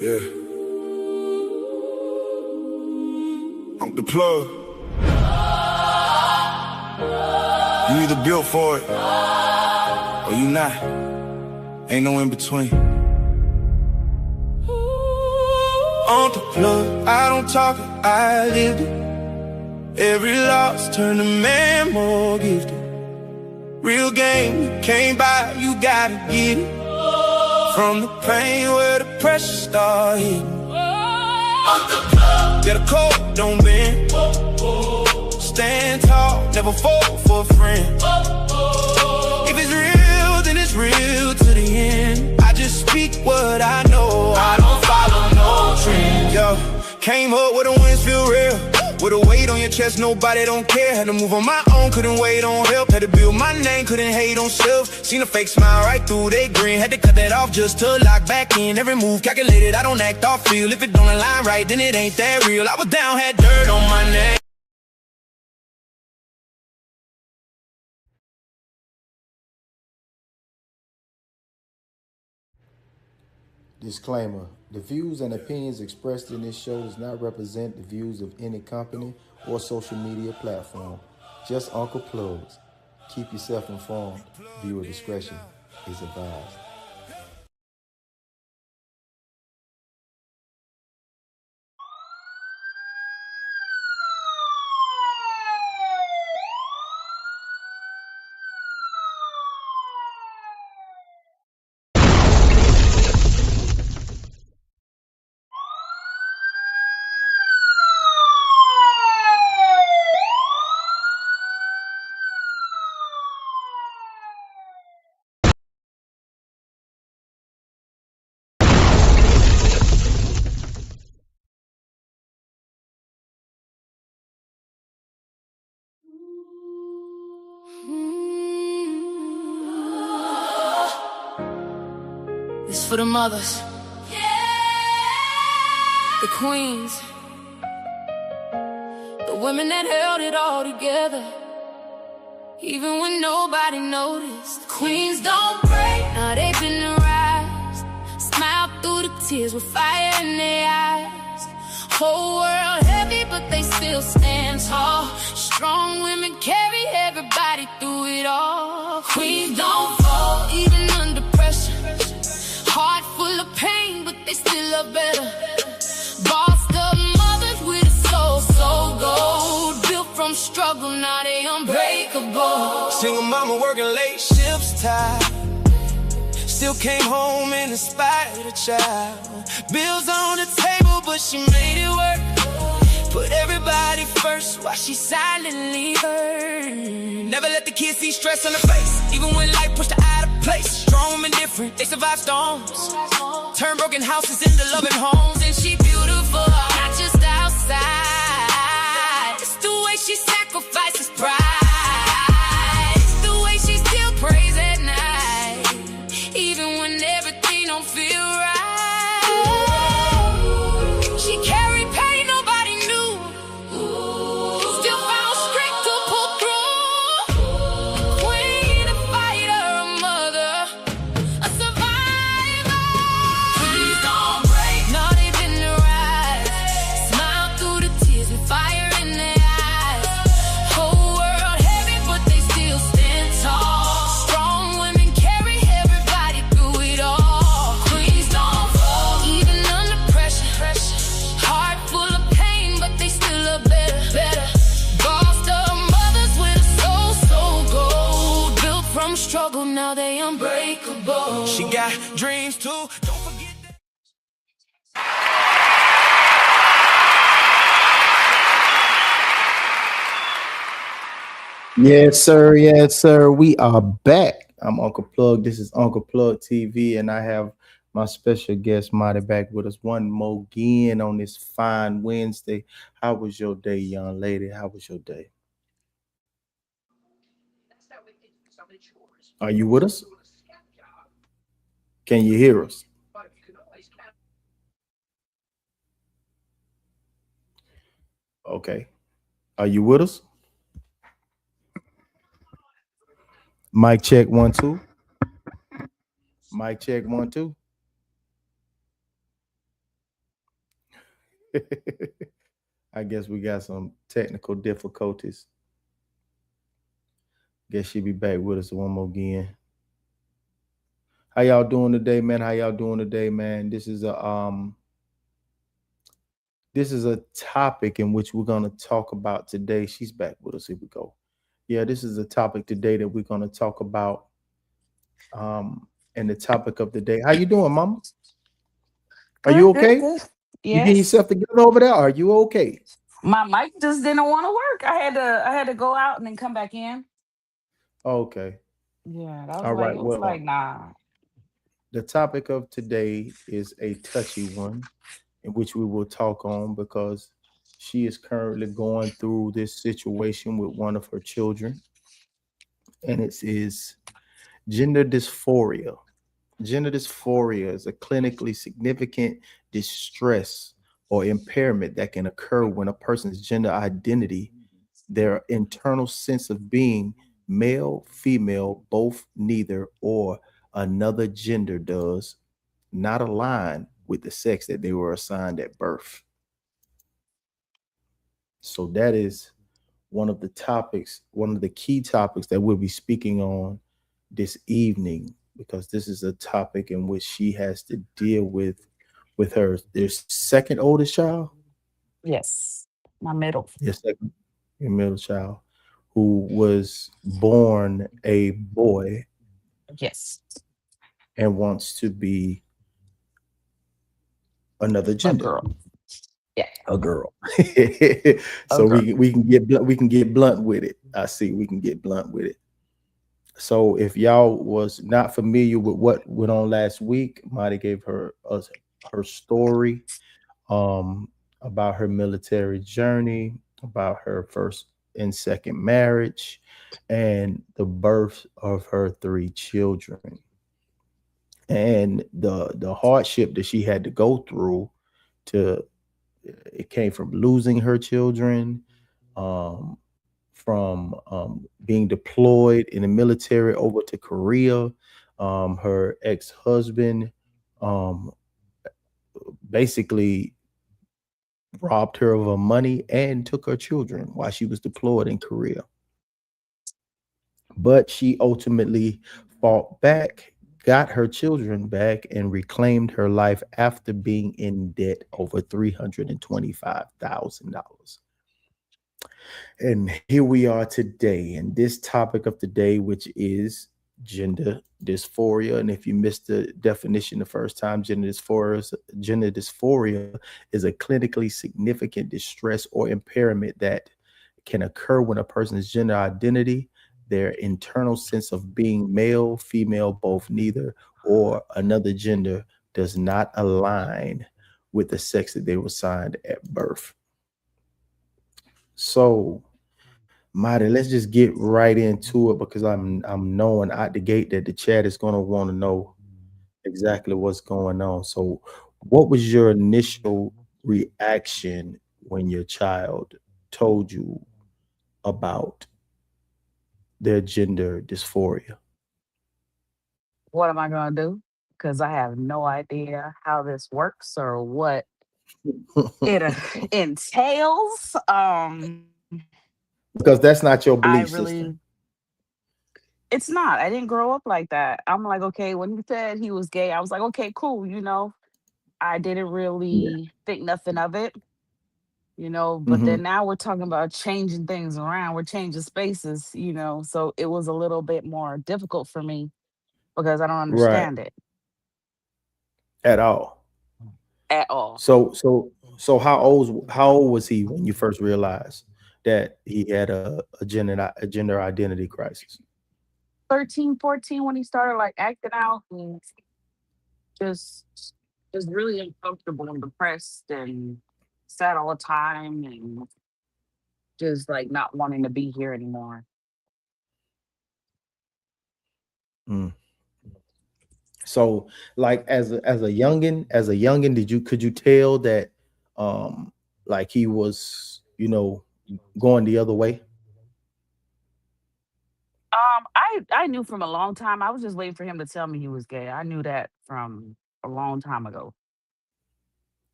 Yeah. I'm the plug. You either built for it or you not. Ain't no in between. On the plug, I don't talk it, I lived it. Every loss turned to man more gifted. Real game, you can't buy, you gotta get it. From the pain where the pressure start hitting. On the plug, get a cold, don't bend. Stand tall, never fall for a friend. If it's real, then it's real to the end. I just speak what I know, I don't follow no trend. Yo, came up where the winds feel real. With a weight on your chest, nobody don't care. Had to move on my own, couldn't wait on help. Had to build my name, couldn't hate on self. Seen a fake smile right through they grin. Had to cut that off just to lock back in. Every move calculated, I don't act off feel. If it don't align right, then it ain't that real. I was down, had dirt on my name. Disclaimer: the views and opinions expressed in this show does not represent the views of any company or social media platform. Just Uncle Plugs. Keep yourself informed. Viewer discretion is advised. It's for the mothers, the queens, the women that held it all together, even when nobody noticed. Queens don't break, now they've been to rise. Smile through the tears with fire in their eyes. Whole world heavy, but they still stand tall. Strong women carry everybody through it all. Queens don't fall, even under pressure. Heart full of pain, but they still are better. Bossed up mothers with a soul so gold. Built from struggle, now they unbreakable. Single mama working late, ships tied. Still came home and inspired a child. Bills on the table, but she made it work. Put everybody first while she silently hurt. Never let the kids see stress on her face, even when life pushed her out of place. Strong and different, they survive storms. Turn broken houses into loving homes. And she beautiful, not just outside. It's the way she sacrifices pride. It's the way she still prays at night, even when everything don't feel right. She carried pain nobody knew, still found strength to pull through. Queen, a fighter, a mother, a survivor. Please don't break, no, they've been to rise. Smile through the tears with fire in their eyes. Whole world heavy, but they still stand tall. Strong women carry everybody through it all. Queens don't fall, even under pressure. Heart full of pain, but they still are better. Bossed up mothers with a soul so gold. Built from struggle, now they unbreakable. She got dreams too, don't forget that. Yes, sir. Yes, sir. We are back. I'm Uncle Plug. This is Uncle Plug TV, and I have my special guest, Marty, back with us one more again on this fine Wednesday. How was your day, young lady? How was your day? Are you with us? Can you hear us? Okay. Are you with us? Mic check 1 2. Mic check 1 2. I guess we got some technical difficulties. Guess she'll be back with us one more again. How y'all doing today, man? How y'all doing today, man? This is a topic in which we're gonna talk about today. She's back with us. Here we go. Yeah, this is a topic today that we're gonna talk about. And the topic of the day. How you doing, Mama? Are you Good, good, okay? good. You getting Yes. yourself together over there? Are you okay? My mic just didn't want to work. I had to go out and then come back in. Okay. Yeah, that was All like right. it was Well, like nah. the topic of today is a touchy one in which we will talk on because she is currently going through this situation with one of her children, and it is gender dysphoria. Gender dysphoria is a clinically significant distress or impairment that can occur when a person's gender identity, their internal sense of being male, female, both, neither, or another gender does not align with the sex that they were assigned at birth. So that is one of the key topics that we'll be speaking on this evening, because this is a topic in which she has to deal with her their second oldest child, Yes. My middle. your second your middle child, who was born a boy Yes. and wants to be another A gender, girl. Yeah. a girl. A So girl. we can get blunt with it. I see we can get blunt with it. So if y'all was not familiar with what went on last week, Marty gave her us her story, um, about her military journey, about her first and second marriage, and the birth of her three children, and the hardship that she had to go through to it came from losing her children, um, from being deployed in the military over to Korea. Her ex-husband um, basically robbed her of her money and took her children while she was deployed in Korea. But she ultimately fought back, got her children back, and reclaimed her life after being in debt over $325,000. And here we are today, and this topic of the day, which is gender dysphoria. And if you missed the definition the first time, gender dysphoria is a clinically significant distress or impairment that can occur when a person's gender identity, their internal sense of being male, female, both, neither, or another gender does not align with the sex that they were assigned at birth. So, Marty, let's just get right into it because I'm knowing out the gate that the chat is going to want to know exactly what's going on. So, what was your initial reaction when your child told you about their gender dysphoria? What am I gonna do? Because I have no idea how this works or what it entails. Because that's not your I belief really system. it's not. I didn't grow up like that. I'm like, okay, when he said he was gay, I was like, okay, cool, I didn't Yeah. really think nothing of it. But Hmm. then now we're talking about changing things around. We're changing spaces. So it was a little bit more difficult for me because I don't Right. understand it At all. at all. So how old was he when you first realized that he had a gender identity crisis? 13, 14, when he started like acting out and just just really uncomfortable and depressed and sad all the time and just like not wanting to be here anymore. Mm. So, like as a youngin, could you tell that, um, like he was, going the other way? I knew from a long time. I was just waiting for him to tell me he was gay. I knew that from a long time ago.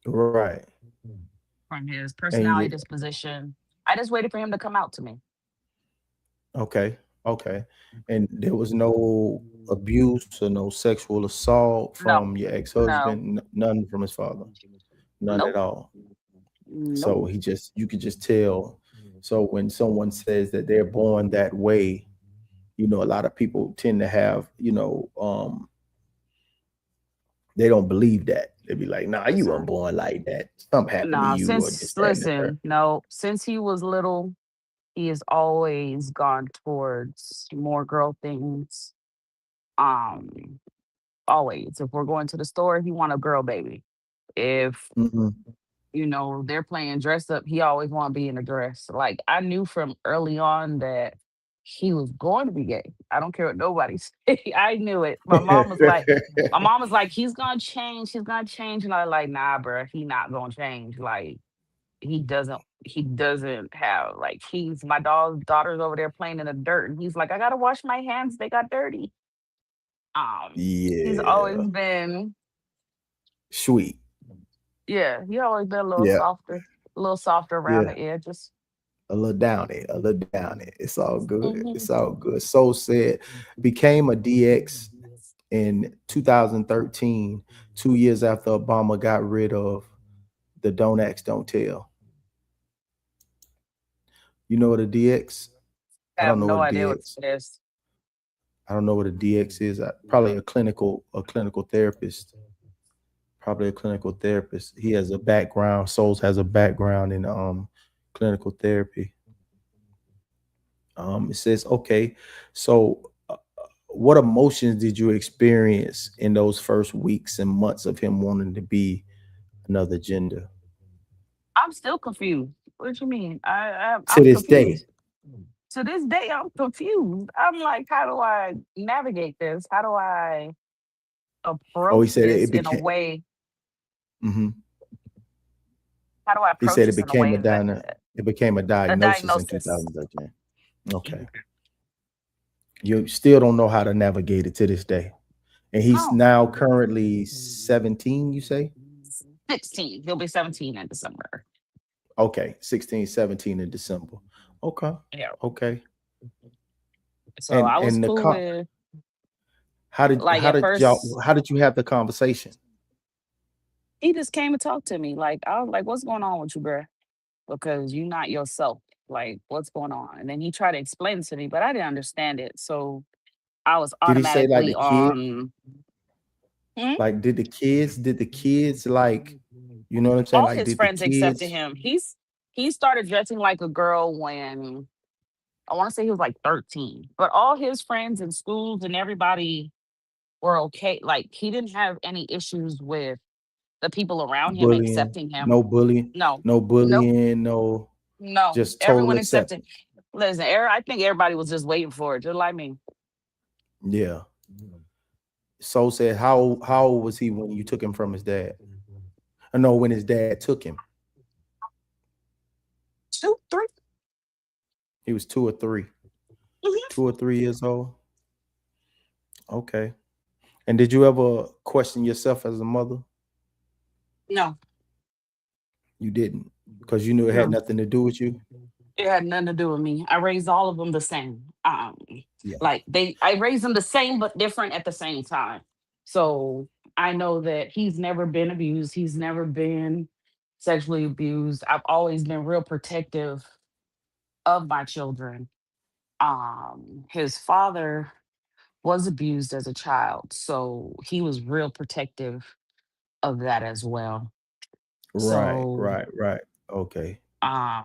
Right. from his And personality, disposition. I just waited for him to come out to me. okay, okay. And there was no abuse or no sexual assault No, from your no, ex-husband, none from his father, none at nope, all. nope. So you could just tell. So when someone says that they're born that way, a lot of people tend to have, they don't believe that. They be like, nah, you weren't Listen, born like that. Something happened to nah, you or this, that, and the third. no, since he was little, he has always gone towards more girl things. Um, Always. If we're going to the store, he want a girl baby. If Mhm. they're playing dress up, he always want to be in a dress. Like I knew from early on that he was going to be gay. I don't care what nobody say. I knew it. My mom was like, he's gonna change. He's gonna change, and I was like, nah, bro, he not gonna change. Like he doesn't. He doesn't have like he's my daughter's over there playing in the dirt, and he's like, I gotta wash my hands. They got dirty. He's always Yeah, been, sweet. yeah, he always been Yeah, a little softer around yeah. the edges. A little down it, a little down it. It's all good. Mhm. It's all good. So said became a DX in 2013, 2 years after Obama got rid of the Don't Ask, Don't Tell. You know what a DX? I I have don't know no what a idea what DX. it is. I don't know what a DX is. Probably a clinical therapist. Probably a clinical therapist. He has a background. Souls has a background in clinical therapy. It says, okay, so what emotions did you experience in those first weeks and months of him wanting to be another gender? I'm still confused. What you mean? To I'm this day. confused. To this day, I'm confused. I'm like, how do I navigate this? How do I Oh, he approach said this it in a became. way? Mhm. How do I He approach said it this in a became way a that it became a a diagnosis in diagnosis? 2013. Okay. You still don't know how to navigate it to this day. And he's No, now currently 17, you say? 16. He'll be 17 in December. Okay, 16, 17 in December. Okay. Yeah. Okay. So And I was and the cool con with how did like how at did y'all first how did you have the conversation? he just came and talked to me. Like I was like, "What's going on with you, bruh? Because you're not yourself. Like, what's going on?" And then he tried to explain it to me, but I didn't understand it. So I was Did he say like automatically the kid? on. Hmm? Like did the kids like, you know what I'm saying? All Like his did the friends accepted kids him. He started dressing like a girl when I want to say he was like 13. But all his friends in schools and everybody were okay. Like he didn't have any issues with the people around him bullying? accepting him. No bullying, No, no nope, bullying, no, no. just total Everyone accepted. acceptance. Listen, I think everybody was just waiting for it, just like me. Yeah. So said how old was he when you took him from his dad? I know when his dad took him. Two, three. He was 2 or 3. Mhm. 2 or 3 years old. Okay. And did you ever question yourself as a mother? No, You didn't, because you knew it had no. nothing to do with you. It had nothing to do with me. I raised all of them the same. Yeah. I raised them the same but different at the same time. So I know that he's never been abused. He's never been sexually abused. I've always been real protective of my children. His father was abused as a child, so he was real protective of that as well. Right, So right, right. Okay.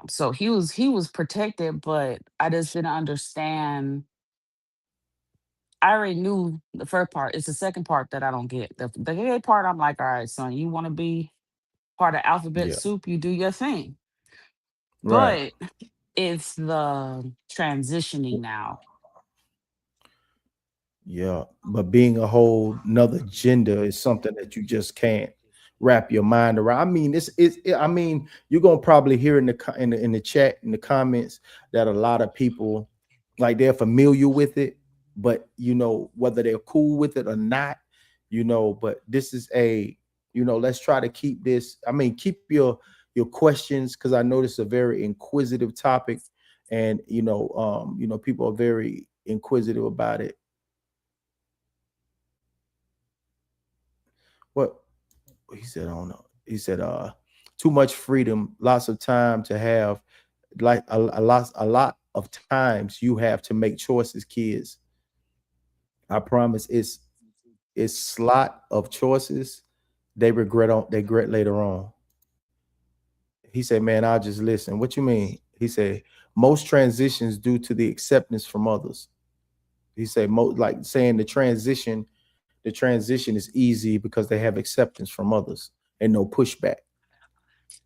so he was protected, but I just didn't understand. I already knew the first part. It's the second part that I don't get. The gay part, I'm like, all right, son, you want to be part of alphabet Yeah. soup, you do your thing. Right. But it's the transitioning now. Yeah. But being a whole another gender is something that you just can't wrap your mind around. I mean, I mean, you're gonna probably hear in the chat, in the comments, that a lot of people, like, they're familiar with it, but whether they're cool with it or not, but this is let's try to keep this. I mean, keep your questions, because I know this is a very inquisitive topic, and people are very inquisitive about it. What he said, I don't know. He said, too much freedom, lots of time to have, like a lot of times you have to make choices, kids. I promise it's slot of choices they regret later on. He said, man, I'll just listen. What you mean? He said, most transitions due to the acceptance from others. He said, like saying the transition is easy because they have acceptance from others and no pushback.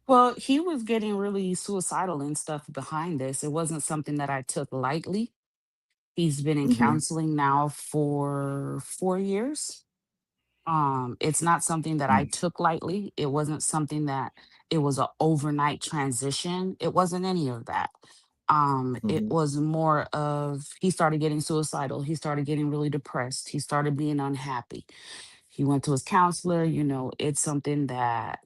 Well, he was getting really suicidal and stuff behind this. It wasn't something that I took lightly. He's been in Hmm. counseling now for 4 years. It's not something that I took lightly. It wasn't something that it was an overnight transition. It wasn't any of that. It Hmm. was more of he started getting suicidal. He started getting really depressed. He started being unhappy. He went to his counselor. It's something that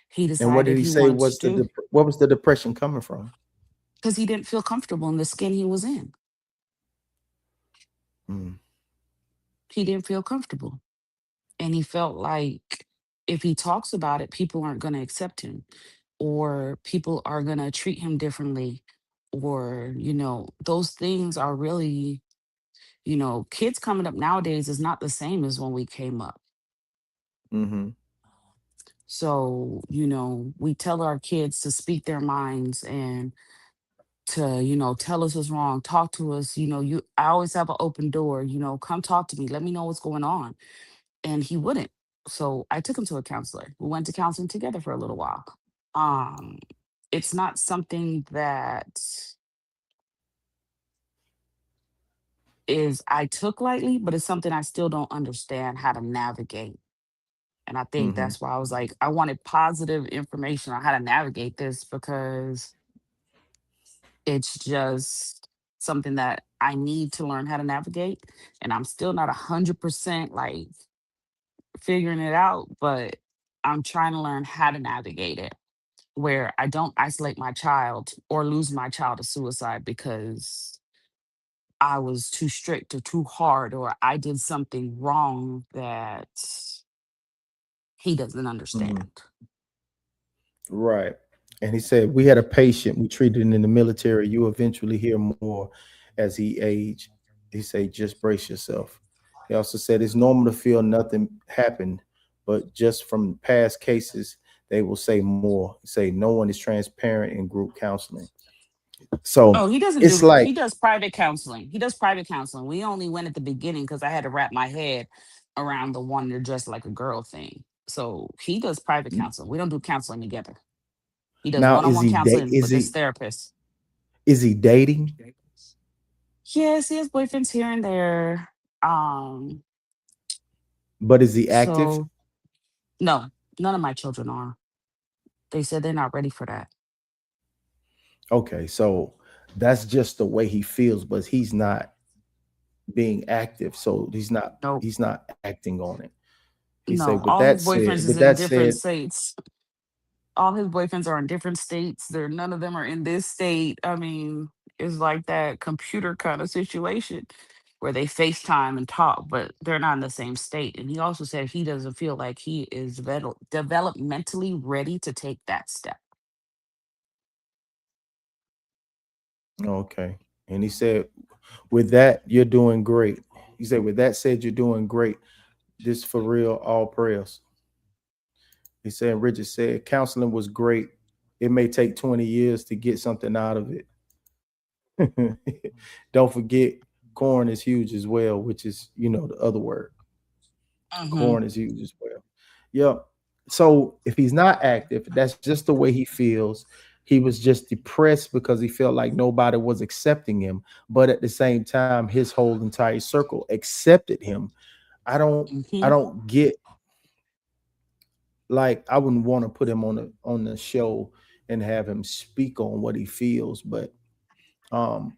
he And what did decided he he say wanted to was do what was the depression coming from? because he didn't feel comfortable in the skin he was in. Mm. He didn't feel comfortable. And he felt like if he talks about it, people aren't going to accept him, or people are going to treat him differently, or those things are really, kids coming up nowadays is not the same as when we came up. Hmm. So we tell our kids to speak their minds and to tell us what's wrong, talk to us. I always have an open door. Come talk to me, let me know what's going on. And he wouldn't. So I took him to a counselor. We went to counseling together for a little while. Um, it's not something that is I took lightly, but it's something I still don't understand how to navigate. And I think Hmm. that's why I was like, I wanted positive information on how to navigate this because it's just something that I need to learn how to navigate. And I'm still not 100% like figuring it out, but I'm trying to learn how to navigate it where I don't isolate my child or lose my child to suicide because I was too strict or too hard or I did something wrong that he doesn't understand. Hmm. Right. And he said, we had a patient we treated in the military. You eventually hear more as he age. He said, just brace yourself. He also said it's normal to feel nothing happened, but just from past cases, they will say more. Say no one is transparent in group counseling. So Oh, he doesn't it's do, like, he does private counseling. He does private counseling. We only went at the beginning because I had to wrap my head around the one you're dressed like a girl thing. So he does private counseling. We don't do counseling together. He does now one on is one he counseling with this therapist. is he dating? Yes, he has boyfriends here and there. Um, But is he active? so no, none of my children are. They said they're not ready for that. Okay, so that's just the way he feels, but he's not being active. So Nope. he's not acting on it. He said, No, all his boyfriends is with in that different said, states. All his boyfriends are in different states. They're none of them are in this state. I mean, it's like that computer kind of situation where they FaceTime and talk, but they're not in the same state. And he also said he doesn't feel like he is developmentally ready to take that step. okay. And he said, with that, you're doing great. He said, with that said, you're doing great. This for real, all prayers. He said, Richard said, counseling was great. It may take 20 years to get something out of it. Don't forget, corn is huge as well, which is, the other word. Hmm. Corn is huge as well. Yep. So if he's not active, that's just the way he feels. He was just depressed because he felt like nobody was accepting him. But at the same time, his whole entire circle accepted him. I don't I Hmm. don't get, like, I wouldn't want to put him on the show and have him speak on what he feels, but um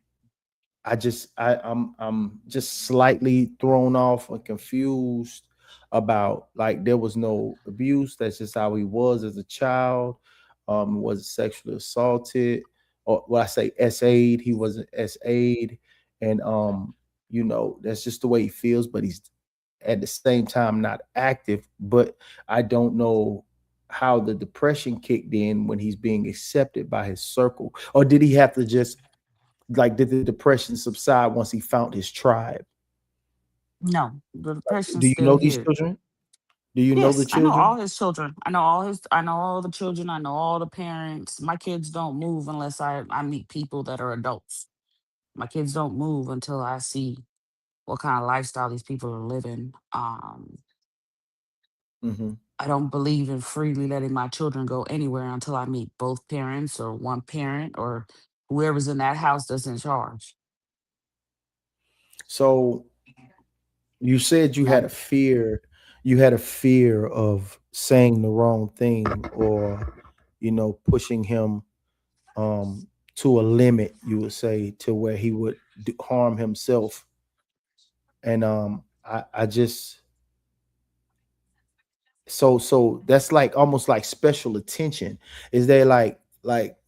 I'm just slightly thrown off and confused about, like, there was no abuse. That's just how he was as a child. was sexually assaulted, or well, I say SA'd. He wasn't SA'd, and that's just the way he feels. But he's at the same time not active. But I don't know how the depression kicked in when he's being accepted by his circle, or did he have to just like did the depression subside once he found his tribe? No, the Do depression's you still know these here. children? Do you know the Yes, I know all children? his children. I know all the children. I know all the parents. My kids don't move unless I meet people that are adults. My kids don't move until I see what kind of lifestyle these people are living. Hmm. I don't believe in freely letting my children go anywhere until I meet both parents or one parent or whoever's in that house that's in charge. So you said you Now, had a fear. You had a fear of saying the wrong thing, or pushing him to a limit. You would say to where he would harm himself, and I just so that's like almost like special attention. Is there like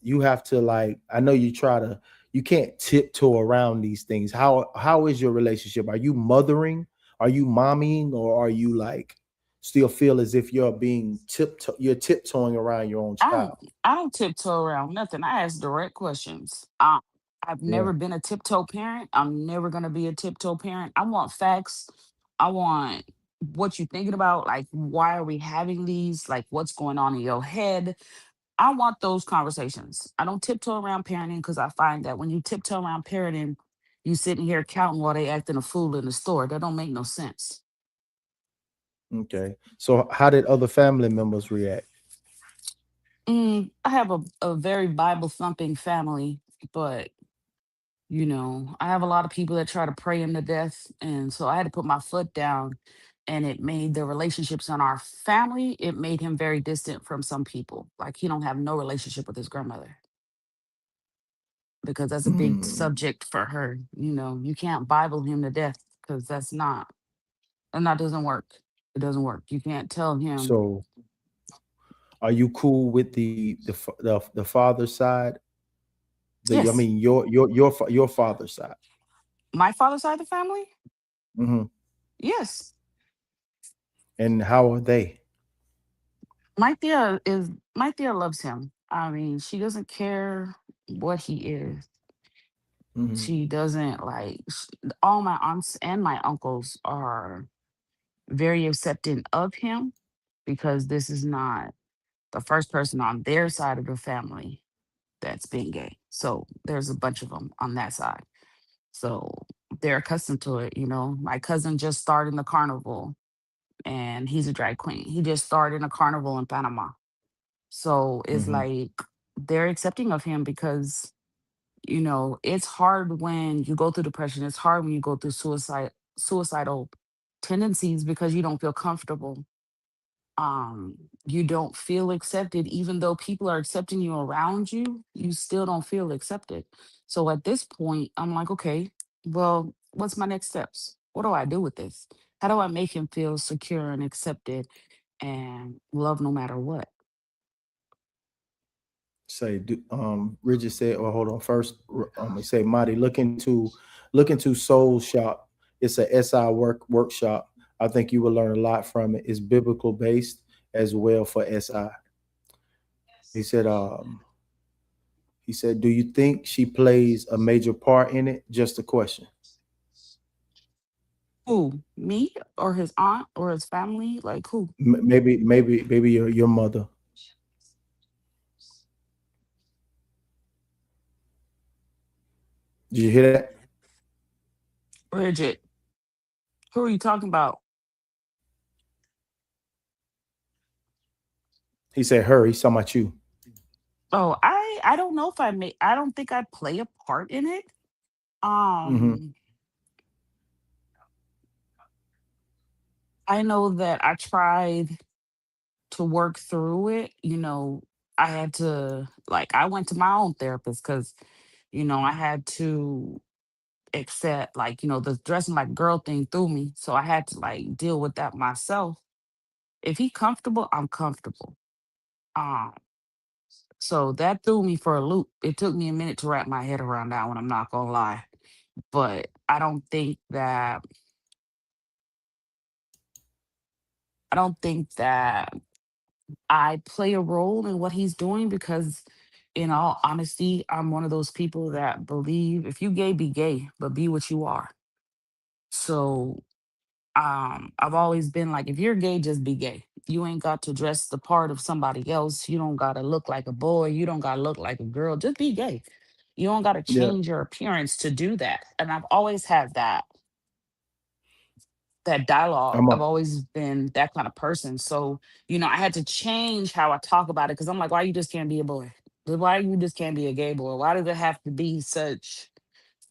you have to like I know you try to you can't tiptoe around these things. How is your relationship? Are you mothering? Are you mommying, or are you like still feel as if you're tiptoeing around your own I don't child? I don't tiptoe around nothing. I ask direct questions. I've Yeah. never been a tiptoe parent. I'm never gonna be a tiptoe parent. I want facts. I want what you thinking about. Like, why are we having these? Like, what's going on in your head? I want those conversations. I don't tiptoe around parenting because I find that when you tiptoe around parenting, you sitting here counting while they acting a fool in the store. That don't make no sense. Okay. So how did other family members react? I have a very Bible thumping family, but I have a lot of people that try to pray him to death. And so I had to put my foot down, and it made the relationships in our family, it made him very distant from some people. Like, he don't have no relationship with his grandmother because that's a big Hmm. subject for her. You can't Bible him to death because and that doesn't work. It doesn't work. You can't tell him. So are you cool with the father side? I Yes, mean your father's side. my father's side of the family. Hmm. Yes, And how are they? my Thea loves him. I mean, she doesn't care what he is. Hmm. She doesn't all my aunts and my uncles are very accepting of him because this is not the first person on their side of the family that's been gay. So there's a bunch of them on that side. So they're accustomed to it. My cousin just started in the carnival, and he's a drag queen. He just started in a carnival in Panama. So it's Hmm. like they're accepting of him because it's hard when you go through depression. It's hard when you go through suicidal tendencies because you don't feel comfortable. You don't feel accepted. Even though people are accepting you around you, you still don't feel accepted. So at this point, I'm like, okay, well, what's my next steps? What do I do with this? How do I make him feel secure and accepted and loved no matter what? Say, Bridget said, "Oh, hold on. First, it say, Marty, look into Soul Shop. It's a SI workshop. I think you will learn a lot from it. It's biblical based as well for SI." He said, "Do you think she plays a major part in it? Just a question. Who? Me or his aunt or his family? Like who? Maybe your mother. Did you hear that? Bridget. Who are you talking about? He said her. He's talking about you. Oh, I don't know if I don't think I play a part in it. Hmm. Um I know that I tried to work through it. I had to I went to my own therapist because I had to accept the dressing like girl thing through me. So I had to deal with that myself. If he comfortable, I'm comfortable. Um So that threw me for a loop. It took me a minute to wrap my head around that one, I'm not gonna lie. But I don't think that I play a role in what he's doing because in all honesty, I'm one of those people that believe if you gay, be gay, but be what you are. So I've always been like, if you're gay, just be gay. You ain't got to dress the part of somebody else. You don't gotta look like a boy. You don't gotta look like a girl. Just be gay. You don't gotta Yeah. change your appearance to do that. And I've always had that dialogue. I'm I've a, always been that kind of person. So, I had to change how I talk about it because I'm like, why you just can't be a boy? Why you just can't be a gay boy? Why does it have to be such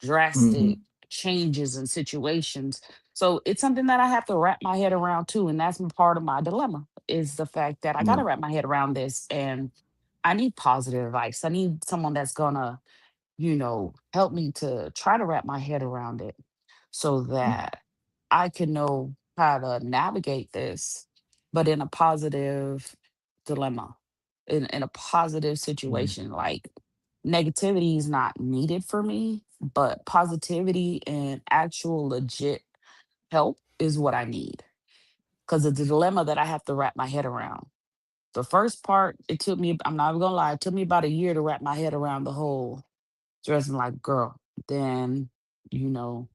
drastic mhm, changes and situations? So it's something that I have to wrap my head around too. And that's part of my dilemma is the fact that I got yeah, to wrap my head around this and I need positive advice. I need someone that's gonna help me to try to wrap my head around it so mm, that I can know how to navigate this, but in a positive dilemma, in a positive mm, situation. Like negativity is not needed for me, but positivity and actual legit help is what I need. Because it's a dilemma that I have to wrap my head around. The first part, it took me, I'm not even gonna lie, it took me about a year to wrap my head around the whole dressing like a girl. Then, you know,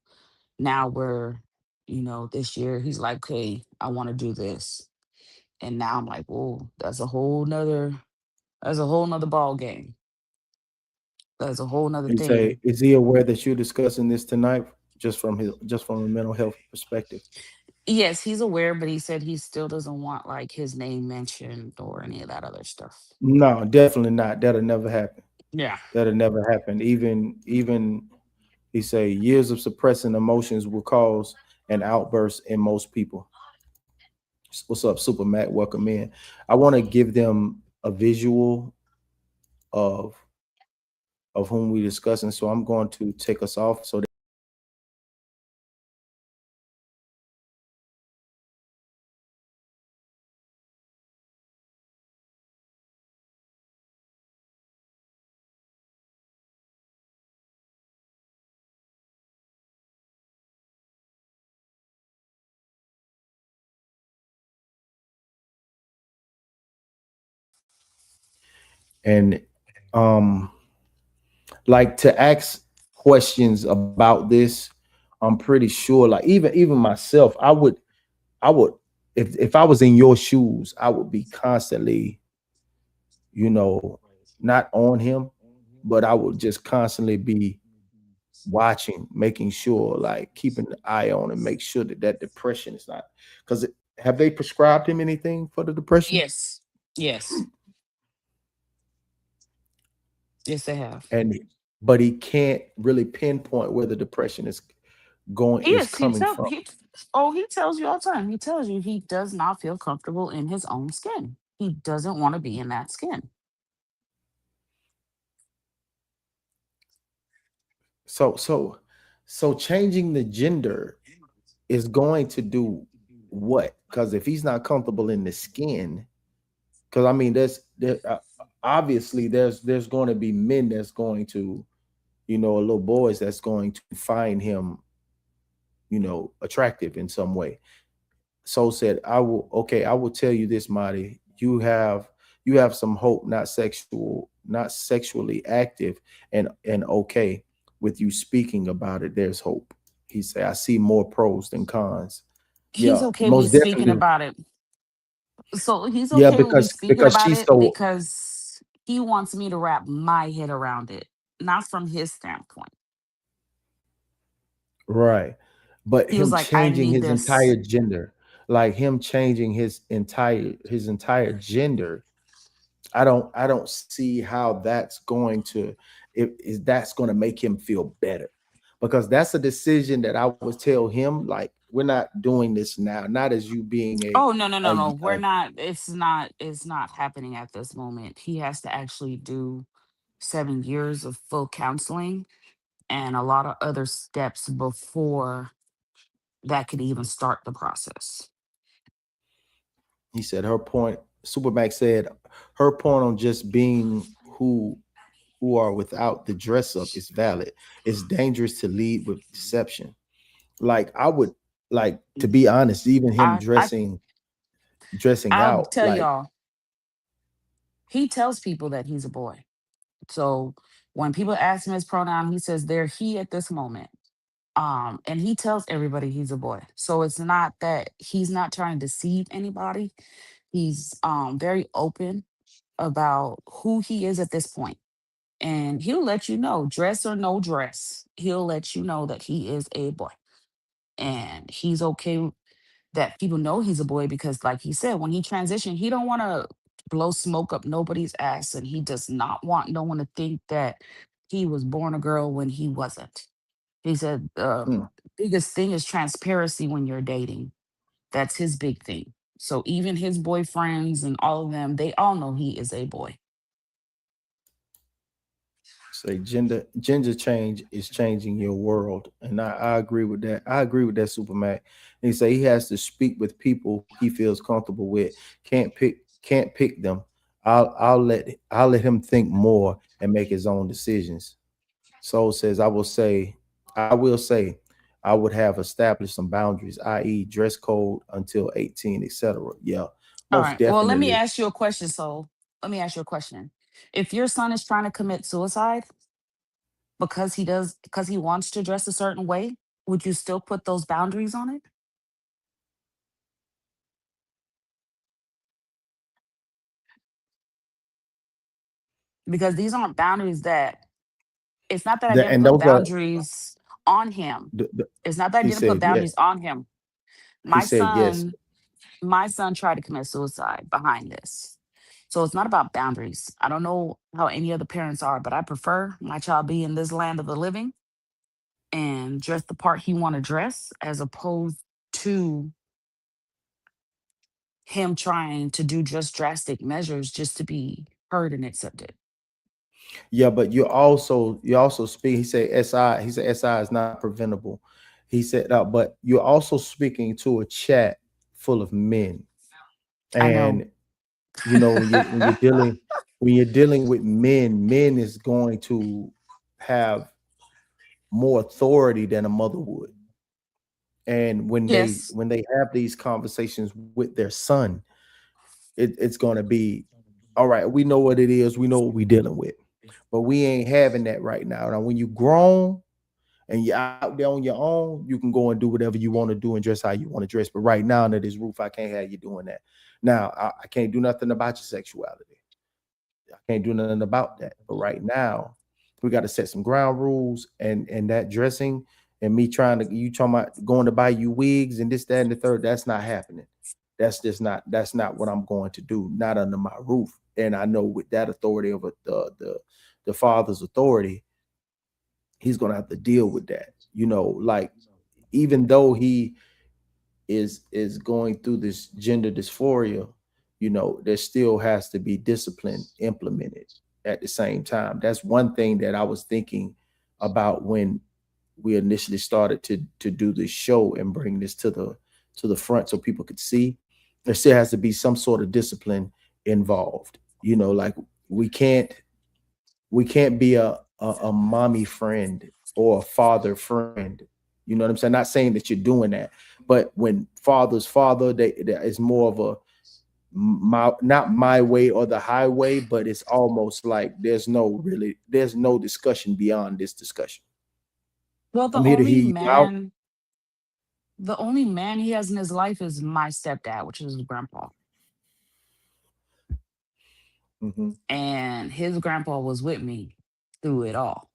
now we're, this year he's like, okay, I want to do this. And now I'm like, oh, that's a whole nother ball game. That's a whole nother he say, thing. is he aware that you're discussing this tonight, just from a mental health perspective? Yes, he's aware, but he said he still doesn't want like his name mentioned or any of that other stuff. No, definitely not. That'll never happen. Yeah. That'll never happen. Even he say years of suppressing emotions will cause an outburst in most people. What's up, Super Matt? Welcome in. I want to give them a visual of whom we discussing. So I'm going to take us off so and um like to ask questions about this. I'm pretty sure like even myself, I would if I was in your shoes, I would be constantly, you know, not on him, but I would just constantly be watching, making sure, like keeping the eye on and make sure that that depression is not because have they prescribed him anything for the depression? Yes. Yes. Yes, they have. And but he can't really pinpoint where the depression is Yes, coming from. he tells you all the time. He tells you he does not feel comfortable in his own skin. He doesn't want to be in that skin. So so so changing the gender is going to do what? Because if he's not comfortable in the skin, because I mean, obviously there's going to be men that's going to, or little boys that's going to find him, attractive in some way. Soul said, I will, okay, I will tell you this, Marty. You have some hope, not sexually active, and okay with you speaking about it. There's hope. He said, I see more pros than cons. He's Yeah, okay with me most speaking definitely. about it. So he's Yeah, okay with me speaking because about she's it so because he wants me to wrap my head around it, not from his standpoint. right. But He was him like, I changing need his this. entire gender, like him changing his entire gender, I don't see how that's going to if is that's going to make him feel better, because that's a decision that I would tell him, like, we're not doing this now, not as you being Oh no, no, a, no, no. We're not, it's not happening at this moment. He has to actually do 7 years of full counseling and a lot of other steps before that could even start the process. he said her point, Supermax said her point on just being who who are without the dress up is valid. It's dangerous to lead with deception. Like I would like to be honest, even him I I dressing I'll out, tell like y'all, he tells people that he's a boy. So when people ask him his pronoun, he says they're he at this moment. And he tells everybody he's a boy. So it's not that he's not trying to deceive anybody. He's very open about who he is at this point. And he'll let you know, dress or no dress, he'll let you know that he is a boy. And he's okay that people know he's a boy because, like he said, when he transitioned, he don't want to blow smoke up nobody's ass, and he does not want no one to think that he was born a girl when he wasn't. He said mm. biggest thing is transparency when you're dating. That's his big thing. So even his boyfriends and all of them, they all know he is a boy. Say gender change is changing your world, and I agree with that. I agree with that, Superman. And he say he has to speak with people he feels comfortable with. Can't pick them. I'll let him think more and make his own decisions. Soul says I will say I would have established some boundaries, i.e., dress code until 18, etc. Yeah, All most right. Well, let me definitely. ask you a question. So let me ask you a question. If your son is trying to commit suicide because he wants to dress a certain way, would you still put those boundaries on it? Because these aren't boundaries that it's not that I didn't And put those are boundaries on him. the It's not that I he didn't put said yes. boundaries on him. He My said yes. son, my son tried to commit suicide behind this. So it's not about boundaries. I don't know how any other parents are, but I prefer my child be in this land of the living and dress the part he want to dress as opposed to him trying to do just drastic measures just to be heard and accepted. Yeah, but you also speak. He said SI. He said SI is not preventable. He said, but you're also speaking to a chat full of men, I know. and when you're dealing with men, men is going to have more authority than a mother would. And when they Yes. when they have these conversations with their son, it's going to be all right. We know what it is. We know what we're dealing with, but we ain't having that right now. Now, when you grown and you're out there on your own, you can go and do whatever you want to do and dress how you want to dress. But right now, under this roof, I can't have you doing that. Now, I can't do nothing about your sexuality. I can't do nothing about that. But right now, we got to set some ground rules, and that dressing and me trying to you talking about going to buy you wigs and this, that, and the third. That's not happening. That's not what I'm going to do. Not under my roof. And I know with that authority over the father's authority, he's gonna have to deal with that. Like even though he is going through this gender dysphoria, there still has to be discipline implemented at the same time. That's one thing that I was thinking about when we initially started to do this show and bring this to the front so people could see. There still has to be some sort of discipline involved. Like we can't we can't be a mommy friend or a father friend. You know what I'm saying? Not saying that you're doing that, but when father's father, it's more of a not my way or the highway, but it's almost like there's no discussion beyond this discussion. Well, I'm here to hear you out. the only man he has in his life is my stepdad, which is his grandpa. Hmm. And his grandpa was with me through it all.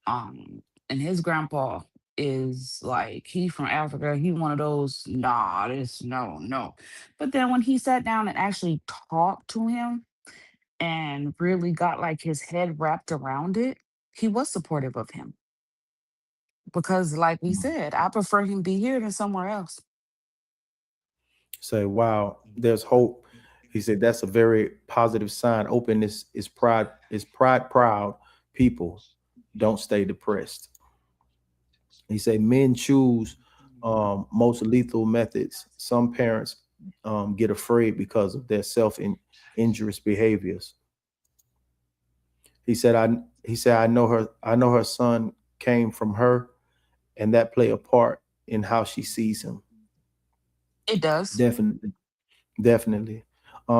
And his grandpa is like he from Africa. He one of those, nah, this no, no. But then when he sat down and actually talked to him and really got like his head wrapped around it, he was supportive of him. Because like we said, I prefer him be here than somewhere else. Say, wow, there's hope. He said that's a very positive sign. Openness is pride proud people. Don't stay depressed. He said men choose most lethal methods. Some parents get afraid because of their self injurious behaviors. He said, I know her son came from her, and that play a part in how she sees him. It does. Definitely. Definitely.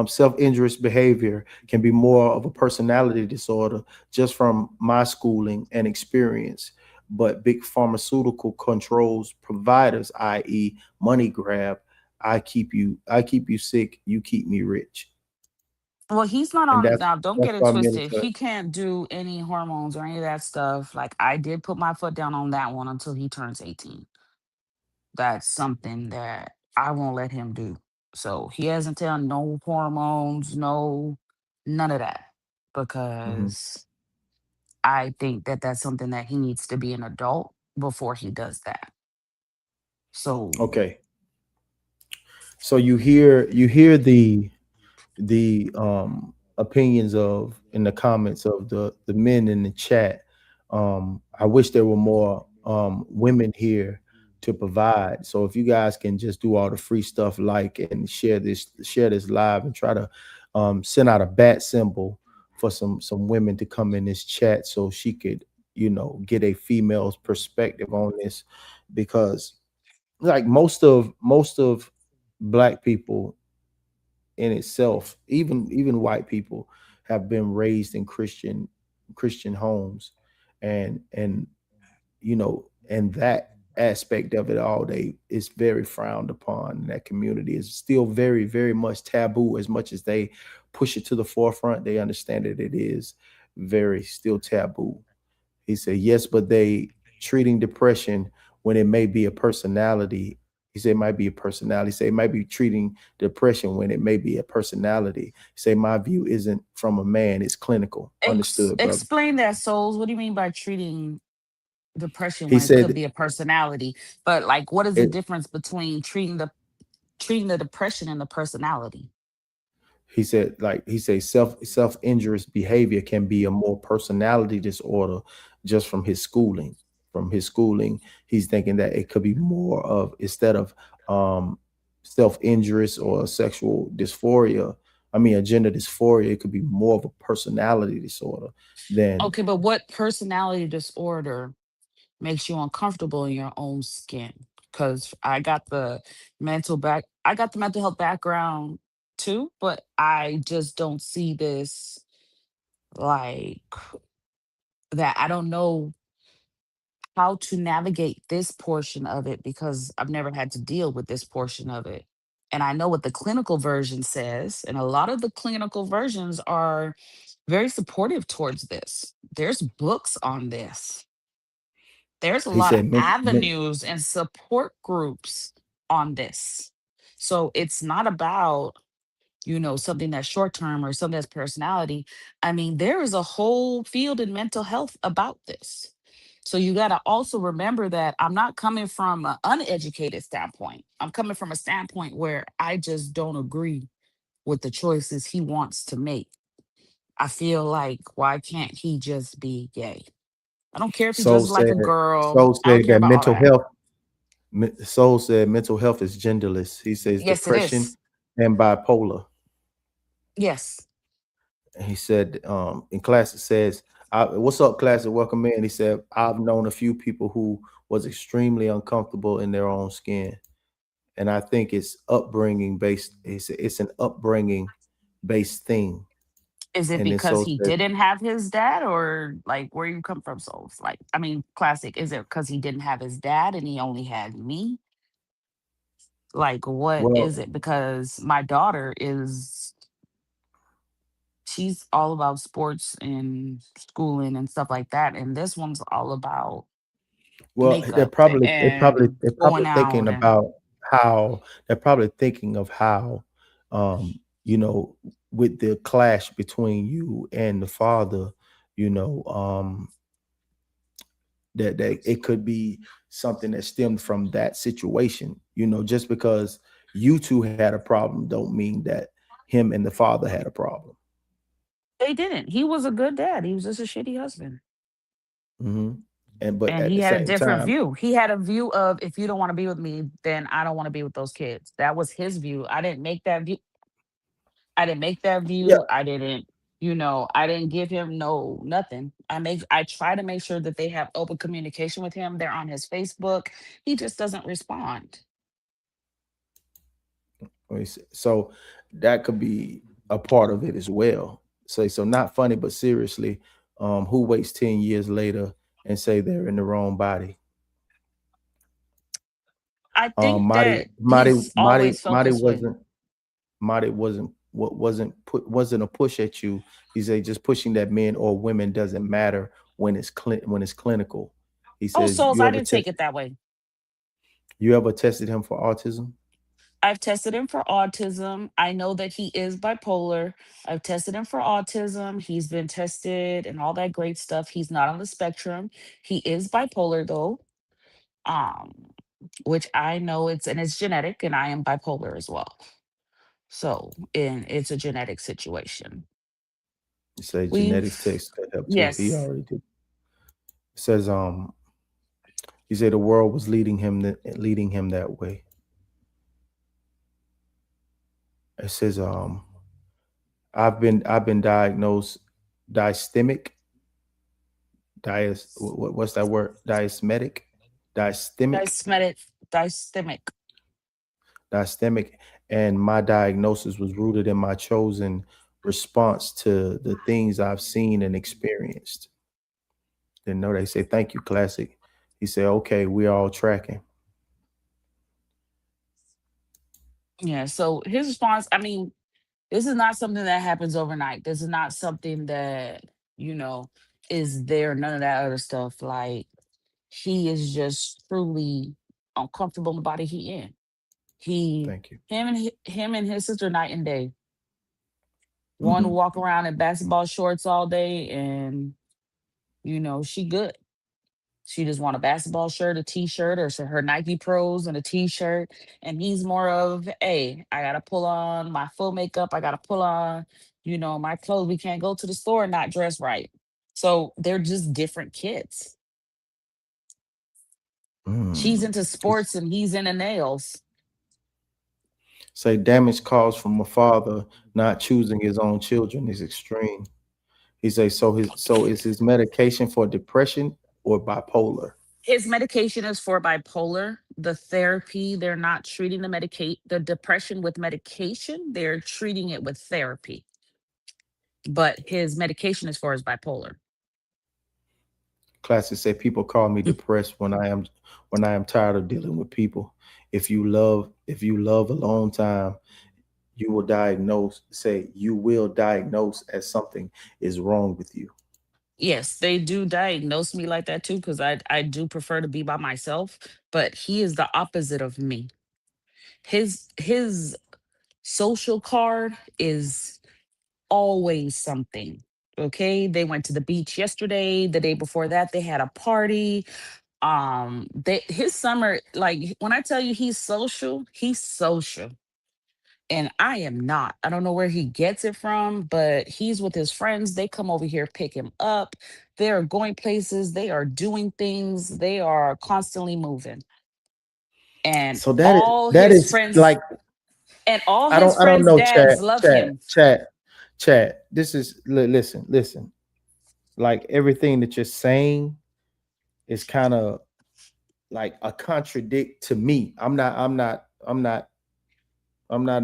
Self-injurious behavior can be more of a personality disorder just from my schooling and experience. But big pharmaceutical controls providers, i.e., money grab, I keep you sick, you keep me rich. Well, he's not And on now. Don't that's get it why many twisted. say, He can't do any hormones or any of that stuff. Like I did put my foot down on that one until he turns 18. That's something that I won't let him do. So he hasn't tell no hormones, no none of that mhm. because I think that that's something that he needs to be an adult before he does that. So Okay. So you hear the opinions of in the comments of the men in the chat. I wish there were more women here to provide. So if you guys can just do all the free stuff, like and share this live, and try to send out a bat symbol for some women to come in this chat so she could, get a female's perspective on this, because like most of black people in itself, even white people, have been raised in Christian homes, and and that aspect of it all, they is very frowned upon. That community is still very much taboo. As much as they push it to the forefront, they understand that it is very still taboo. He said, yes, but they treating depression when it may be a personality. He said it might be a personality. He said it might be treating depression when it may be a personality. He said my view isn't from a man, it's clinical. Understood, brother. explain that, souls. What do you mean by treating depression He when it could said be a personality? But like, what is the it, difference between treating the depression and the personality? he said like he said self-injurious behavior can be a more personality disorder just from his schooling. He's thinking that it could be more of, instead of um self-injurious or sexual dysphoria, I mean a gender dysphoria, it could be more of a personality disorder than. Okay, but what personality disorder makes you uncomfortable in your own skin? Because I got the mental health background too, but I just don't see this like that. I don't know how to navigate this portion of it because I've never had to deal with this portion of it. And I know what the clinical version says, and a lot of the clinical versions are very supportive towards this. There's books on this. There's a He lot of said avenues and support groups on this. So it's not about, something that's short term or something that's personality. I mean, there is a whole field in mental health about this. So you got to also remember that I'm not coming from an uneducated standpoint. I'm coming from a standpoint where I just don't agree with the choices he wants to make. I feel like, why can't he just be gay? I don't care if he Soul dresses like said a girl. Soul I don't said care that about all that. Soul said mental health is genderless. He says Yes, it depression is. and bipolar. Yes. And he said, in class it says, what's up, class? Welcome in. He said, I've known a few people who was extremely uncomfortable in their own skin. And I think it's upbringing based, it's an upbringing based thing. Is it And then because Soul he said, didn't have his dad, or like where you come from, souls? Like, I mean, classic. Is it because he didn't have his dad and he only had me? Like, what well, is it? Because my daughter is, she's all about sports and schooling and stuff like that. And this one's all about well, makeup and they're going probably thinking out. And about how they're probably thinking of how, you know, with the clash between you and the father, you know, that it could be something that stemmed from that situation. Just because you two had a problem don't mean that him and the father had a problem. they didn't. He was a good dad. He was just a shitty husband. Hmm. And but And at he the had a same different time, view. He had a view of, if you don't want to be with me, then I don't want to be with those kids. That was his view. I didn't make that view. I didn't make that yeah, view. I didn't. I didn't give him no nothing. I try to make sure that they have open communication with him. They're on his Facebook. He just doesn't respond. So that could be a part of it as well. So not funny, but seriously, who waits 10 years later and say they're in the wrong body? I think Marty, that Marty, he's Marty, always felt Marty this way. wasn't Marty wasn't what wasn't a push at you. He said just pushing that men or women doesn't matter when it's clinical. He Oh, says souls, I didn't take it that way. you ever tested him for autism? I've tested him for autism. I know that he is bipolar. I've tested him for autism. He's been tested and all that great stuff. He's not on the spectrum. He is bipolar though. Um, which I know it's genetic, and I am bipolar as well. So, and it's a genetic situation. He said genetics We've takes could help too. He Yes. already did. It says he said the world was leading him that way. It says I've been diagnosed dystemic what's that word? Dysmetic, dystemic, Dysmetic, dystemic. dystemic, and my diagnosis was rooted in my chosen response to the things I've seen and experienced. Then know they say thank you, classic. He said, okay, we're all tracking. Yeah. So his response, I mean, this is not something that happens overnight. This is not something that, you know, is there, none of that other stuff. Like, he is just truly uncomfortable in the body he in. He Thank you. him and his sister night and day. One Hmm. walk around in basketball shorts all day, and she good. She just want a basketball shirt, a t-shirt, or her Nike Pros and a t-shirt. And he's more of, hey, I gotta pull on my full makeup. I gotta pull on, my clothes. We can't go to the store and not dress right. So they're just different kids. She's Mm. into sports and he's into nails. Say damage caused from a father not choosing his own children is extreme. He say so is his medication for depression or bipolar? His medication is for bipolar. The therapy, they're not treating the depression with medication. They're treating it with therapy. But his medication is for his bipolar. Classes say people call me depressed when I am tired of dealing with people. If you love a long time, you will diagnose as something is wrong with you. Yes, they do diagnose me like that too, because I do prefer to be by myself. But he is the opposite of me. His social card is always something. Okay. They went to the beach yesterday. The day before that, they had a party. His summer, like when I tell you he's social. And I am not. I don't know where he gets it from, but he's with his friends. They come over here, pick him up. They are going places. They are doing things. They are constantly moving. And So that is all that his is friends like and all I his don't friends' know, chat, dads love chat, him. chat, chat. Listen. Like everything that you're saying is kind of like a contradict to me. I'm not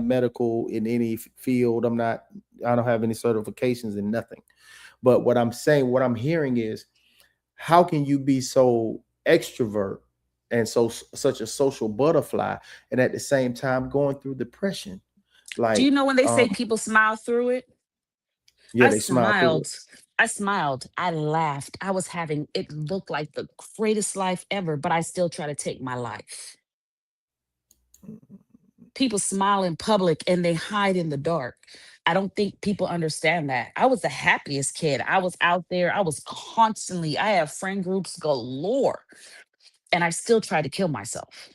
medical in any field. I don't have any certifications in nothing. But what I'm saying, what I'm hearing is how can you be so extrovert and such a social butterfly and at the same time going through depression? Do you Like, know when they say people smile through it? yeah, I they smile through it. smiled. I smiled. I laughed. I was having it looked like the greatest life ever, but I still try to take my life. People smile in public and they hide in the dark. I don't think people understand that. I was the happiest kid. I was out there. I have friend groups galore, and I still try to kill myself.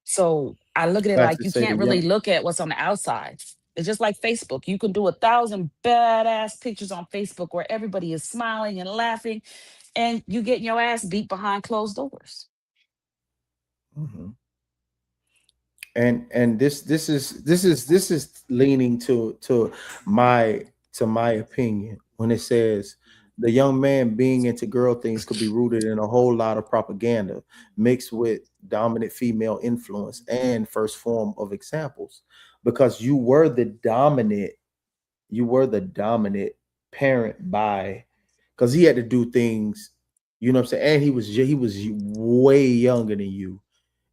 So I look at it like Classes you say the can't really young. look at what's on the outside. It's just like Facebook. You can do 1,000 badass pictures on Facebook where everybody is smiling and laughing, and you getting your ass beat behind closed doors. Mhm. And this is leaning my my opinion when it says the young man being into girl things could be rooted in a whole lot of propaganda mixed with dominant female influence and first form of examples, because you were the dominant parent by, because he had to do things, you know what I'm saying, and he was way younger than you,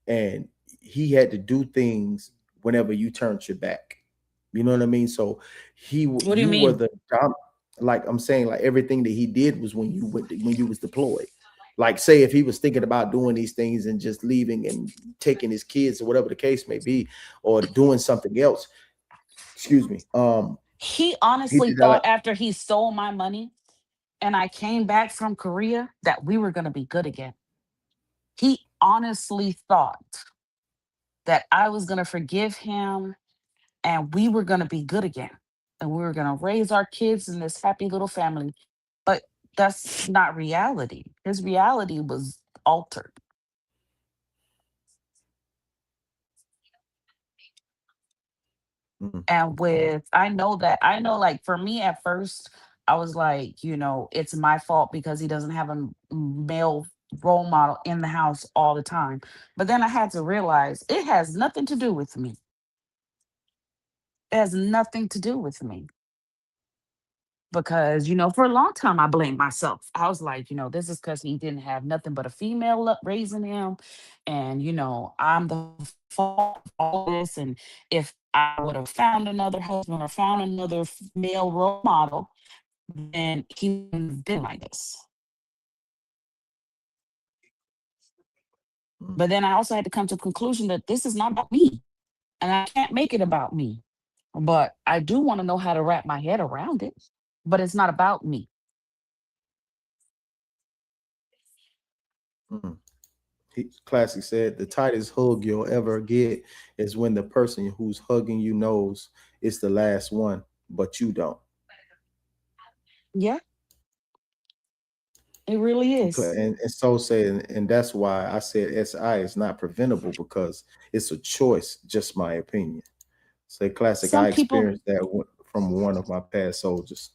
and he had to do things whenever you turned your back. You know what I mean? So What do you you were mean? the like I'm saying, like everything that he did was when you was deployed. Like say if he was thinking about doing these things and just leaving and taking his kids or whatever the case may be, or doing something else. Excuse me. He He honestly did that like thought after he stole my money and I came back from Korea that we were going to be good again. He honestly thought that I was going to forgive him and we were going to be good again. And we were going to raise our kids in this happy little family. But that's not reality. His reality was altered. mm, And I know, like, for me at first, I was like, it's my fault because he doesn't have a male role model in the house all the time. But then I had to realize it has nothing to do with me. It has nothing to do with me. Because, for a long time, I blamed myself. I was like, this is because he didn't have nothing but a female raising him. And, I'm the fault of all this. And if I would have found another husband or found another male role model, then he wouldn't have been like this. mm, But then I also had to come to the conclusion that this is not about me. And I can't make it about me. But I do want to know how to wrap my head around it. But it's not about me. mm. Classic said the tightest hug you'll ever get is when the person who's hugging you knows it's the last one, but you don't. Yeah, it really is. And so said, and that's why I said SI is not preventable, because it's a choice. Just my opinion. Say classic. Some I people experienced that from one of my past soldiers.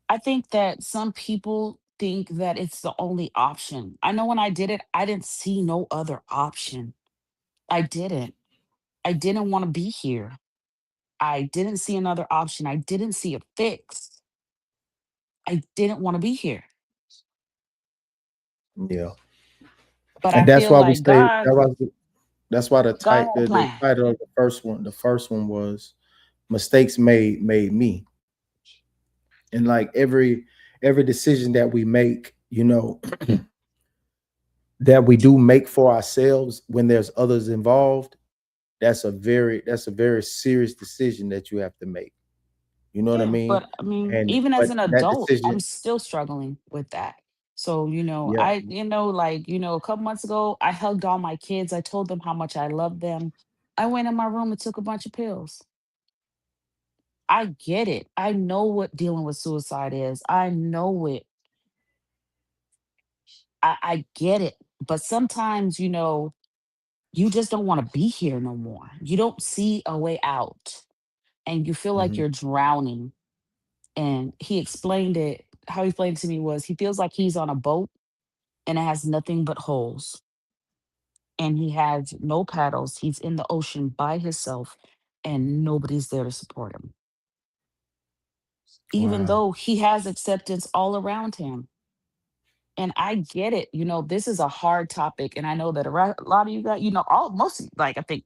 I think that some people think that it's the only option. I know when I did it, I didn't see no other option. I didn't. I didn't want to be here. I didn't see another option. I didn't see a fix. I didn't want to be here. Yeah, But I and that's feel why we like say God, that's why the God title had a the plan. title of the first one was mistakes made me. And like every decision that we make, that we do make for ourselves when there's others involved, that's a very serious decision that you have to make. You know what I Yeah, mean? but I mean, And even as but an that adult, I'm decision, still struggling with that. So, yeah, a couple months ago, I hugged all my kids. I told them how much I love them. I went in my room and took a bunch of pills. I get it. I know what dealing with suicide is. I know it. I get it. But sometimes, you just don't want to be here no more. You don't see a way out and you feel like mhm, you're drowning. And he explained it, how he explained it to me was he feels like he's on a boat and it has nothing but holes. And he has no paddles. He's in the ocean by himself and nobody's there to support him. Even wow, though he has acceptance all around him. And I get it. This is a hard topic. And I know that a lot of you guys, like I think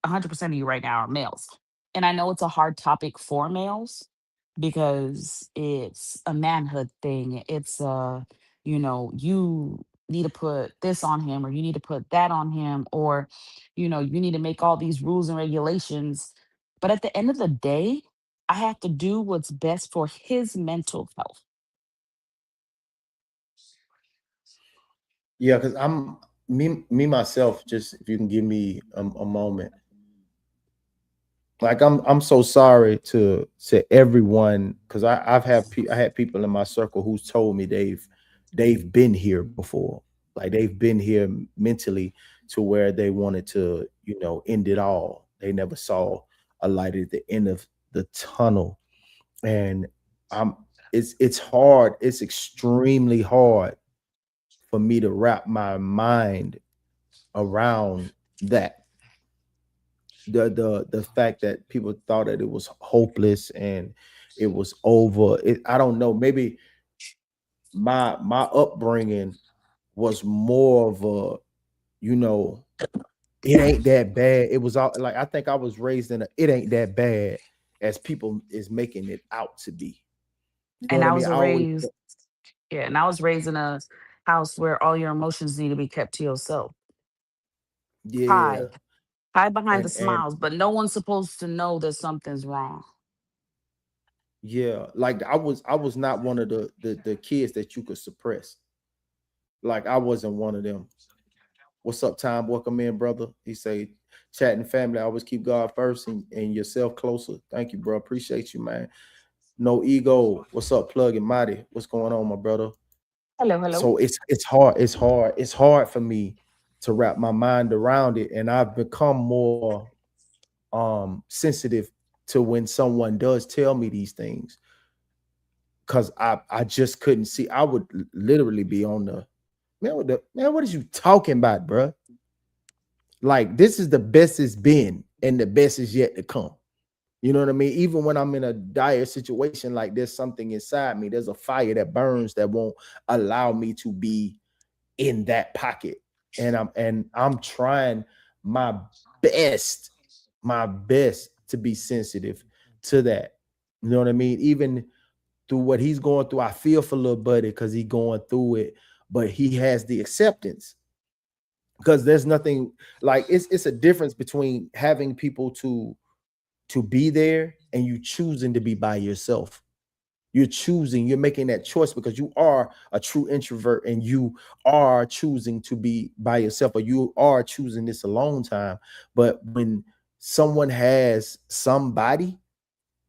100% of you right now are males. And I know it's a hard topic for males because it's a manhood thing. You need to put this on him or you need to put that on him or, you need to make all these rules and regulations. But at the end of the day, I have to do what's best for his mental health. yeah, because me myself. Just if you can give me a moment, like I'm so sorry to everyone, because I had people in my circle who's told me they've been here before, like they've been here mentally to where they wanted to end it all. They never saw a light at the end of the tunnel. And I'm it's hard, it's extremely hard for me to wrap my mind around that. The fact that people thought that it was hopeless and it was over. I don't know. Maybe my upbringing was more of a, you know, it ain't that bad. It was all like I think I was raised in a it ain't that bad as people is making it out to be. You know And what I I mean? was I always raised, yeah, and I was raised in a house where all your emotions need to be kept to yourself. yeah. Hide, hide behind the And smiles, but no one's supposed to know that something's wrong. yeah, like I was not one of the kids that you could suppress. Like I wasn't one of them. What's up, Tom? Welcome in, brother. He say, chatting family, always keep God first and yourself closer. Thank you, bro. Appreciate you, man. No ego. What's up, Plug and Mighty? What's going on, my brother? Hello, hello. So it's hard for me to wrap my mind around it. And I've become more sensitive to when someone does tell me these things. Cause I just couldn't see. I would literally be on the man, what is you talking about, bro? Like this is the best it's been, and the best is yet to come. You know what I mean? Even when I'm in a dire situation, like there's something inside me. There's a fire that burns that won't allow me to be in that pocket. And I'm trying my best, my best to be sensitive to that. You know what I mean? Even through what he's going through, I feel for little buddy because he's going through it, but he has the acceptance because there's nothing like it's a difference between having people to be there and you choosing to be by yourself. You're making that choice because you are a true introvert and you are choosing to be by yourself, or you are choosing this alone time. But when someone has somebody,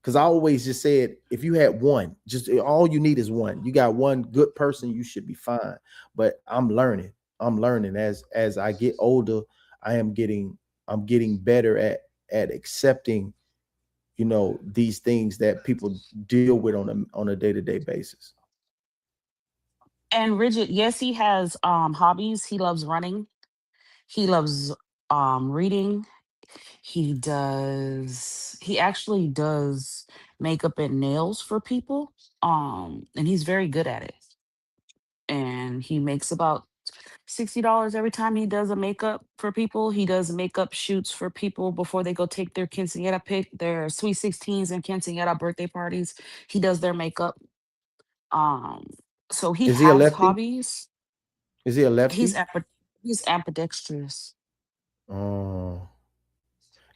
because I always just said, if you had one, just all you need is one. You got one good person, you should be fine. But I'm learning. I'm learning as I get older. I am getting. I'm getting better at accepting, these things that people deal with on a day-to-day basis. And Rigid, yes, he has hobbies. He loves running. He loves reading. He actually does makeup and nails for people. And he's very good at it. And he makes about $60 every time he does a makeup for people. He does makeup shoots for people before they go take their quinceañera their sweet 16s and quinceañera birthday parties. He does their makeup. Um, so he Is he a has lefty? hobbies. Is he a He's lefty? ambi- he's ambidextrous, Oh,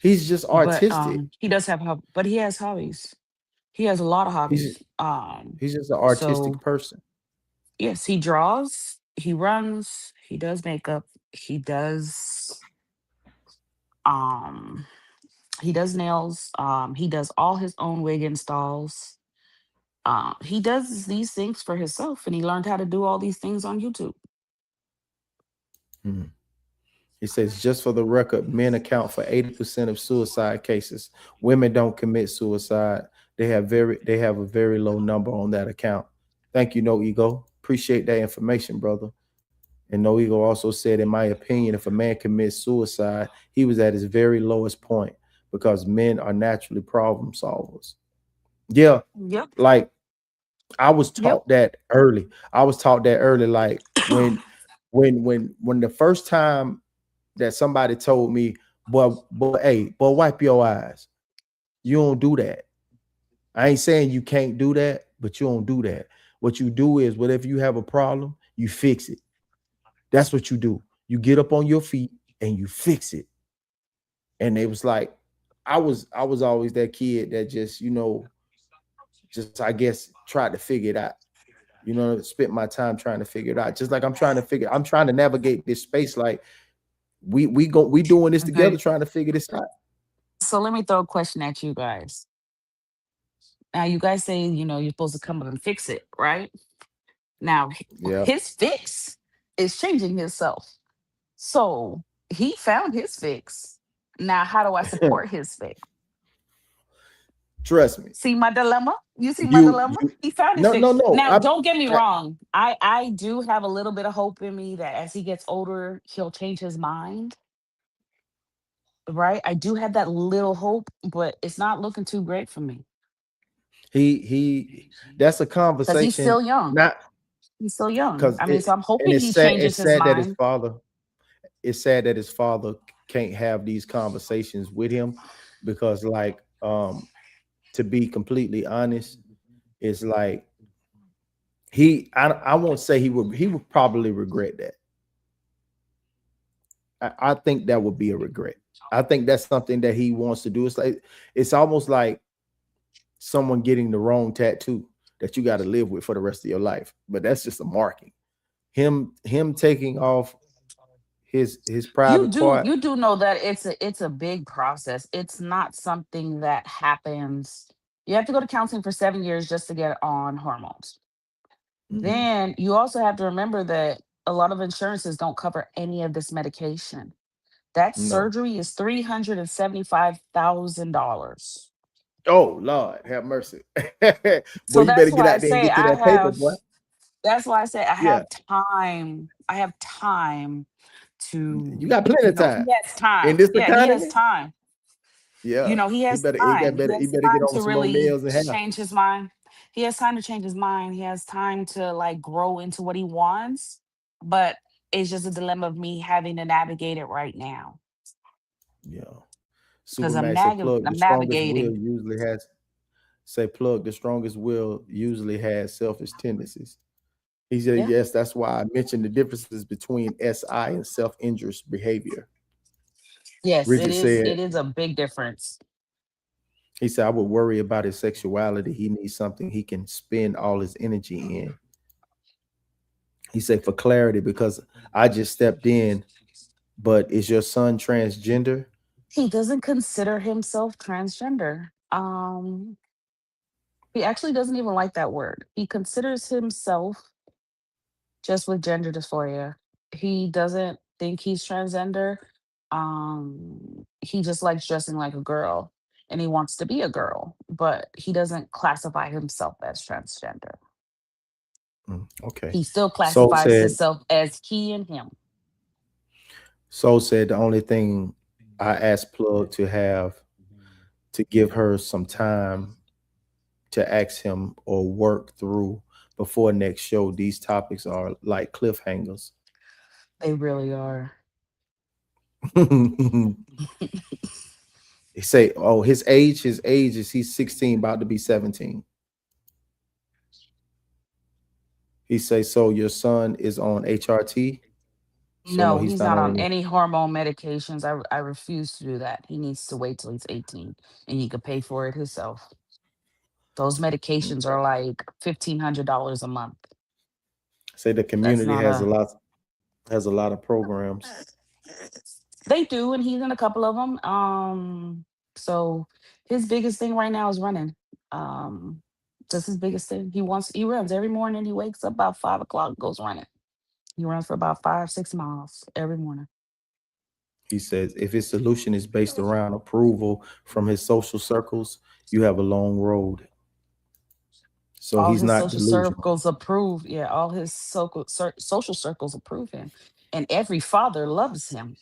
he's just but artistic. he does have but he has hobbies. He has a lot of He's hobbies. he's just an artistic So person. yes, he draws, he runs, he does makeup, he does um he does nails, he does all his own wig installs. He does these things for himself, and he learned how to do all these things on YouTube. Hmm. He says, just for the record, men account for 80% of suicide cases. Women don't commit suicide. They have a very low number on that account. Thank you, No Ego. Appreciate that information, brother. And No Ego also said, in my opinion, if a man commits suicide, he was at his very lowest point because men are naturally problem solvers. Yeah, Yep. like I was Yep. taught that early. I was taught that early. Like when the first time that somebody told me, boy, hey, boy, wipe your eyes. You don't do that. I ain't saying you can't do that, but you don't do that. What you do is whatever you have a problem, you fix it. That's what you do. You get up on your feet and you fix it. And it was like, I was always that kid that just, just I guess tried to figure it out. Spent my time trying to figure it out. Just like I'm trying to navigate this space. Like we doing this together, Okay. trying to figure this out. So let me throw a question at you guys. Now, you guys say, you're supposed to come up and fix it, right? Now, Yeah. his fix is changing himself. So he found his fix. Now, how do I support his faith? Trust me. See my dilemma? You see my dilemma? You He found his no faith. no no. Now, don't get me wrong. I do have a little bit of hope in me that as he gets older, he'll change his mind. Right? I do have that little hope, but it's not looking too great for me he that's a because he's conversation. still young. Not He's still young. because I mean, it so I'm and hoping he changes it's his sad that his mind. father it's sad that his father can't have these conversations with him because like to be completely honest, it's like I won't say he would probably regret that. I think that would be a regret. I think that's something that he wants to do. It's like it's almost like someone getting the wrong tattoo that you got to live with for the rest of your life. But that's just a marking. Him taking off his You private do part. you do know that it's a big process. It's not something that happens. You have to go to counseling for 7 years just to get on hormones. Mhm. Then you also have to remember that a lot of insurances don't cover any of this medication. That No. surgery is $375,000. Oh Lord, have mercy. Boy, So you better that's get why I out there and say get to I that paper, have boy. that's why I say I Yeah, have time. I have time you to, got plenty of he time has in time. this Yeah, he has economy. time. Yeah, He has time. He he has better get time on to with some more really nails and hair. change his mind. He has time to change his mind. He has time to like grow into what he wants. But it's just a dilemma of me having to navigate it right now Yeah. because I'm Supermax say plug the I'm strongest will navigating. usually has say plug the strongest will usually has selfish tendencies. He said, Yeah. yes, that's why I mentioned the differences between SI and self-injurious behavior. Yes, it Richard is. said, It is a big difference. he said, I would worry about his sexuality. He needs something he can spend all his energy in. He said, for clarity, because I just stepped in, but is your son transgender? He doesn't consider himself transgender. He actually doesn't even like that word. He considers himself just with gender dysphoria. He doesn't think he's transgender. He just likes dressing like a girl and he wants to be a girl, but he doesn't classify himself as transgender. Okay. He still Soul classifies said, himself as he and him. Soul said the only thing I asked Plug to have to give her some time to ask him or work through before next show. These topics are like cliffhangers. They really are. He say, oh, his age is he's 16, about to be 17. He say, so your son is on HRT. So no, No, he's he's not not on on any. any hormone medications. I refuse to do that. He needs to wait till he's 18 and he could pay for it himself. Those medications Okay. are like $1,500 a month. Say the That's community not a. has a lot of programs. They do, and he's in a couple of them. So his biggest thing right now is running. Um, that's his biggest thing. He runs every morning. He wakes up about 5 o'clock, goes running. He runs for about 5, 6 miles every morning. He says if his solution is based around approval from his social circles, you have a long road. So All he's his not social delusional. circles approve. Yeah, all his social circles approve him, and every father loves him.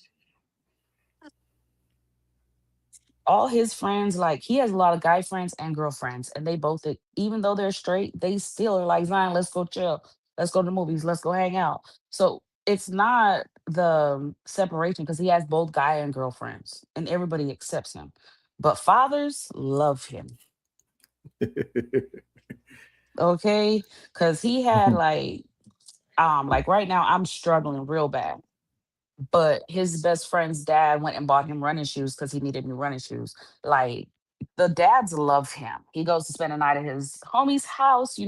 All his friends, like he has a lot of guy friends and girlfriends, and they both, even though they're straight, they still are like, Zion, let's go chill, let's go to the movies, let's go hang out. So it's not the separation because he has both guy and girlfriends, and everybody accepts him. But fathers love him, okay? Because he had like right now, I'm struggling real bad. But his best friend's dad went and bought him running shoes because he needed new running shoes. Like the dads love him. He goes to spend the night at his homie's house.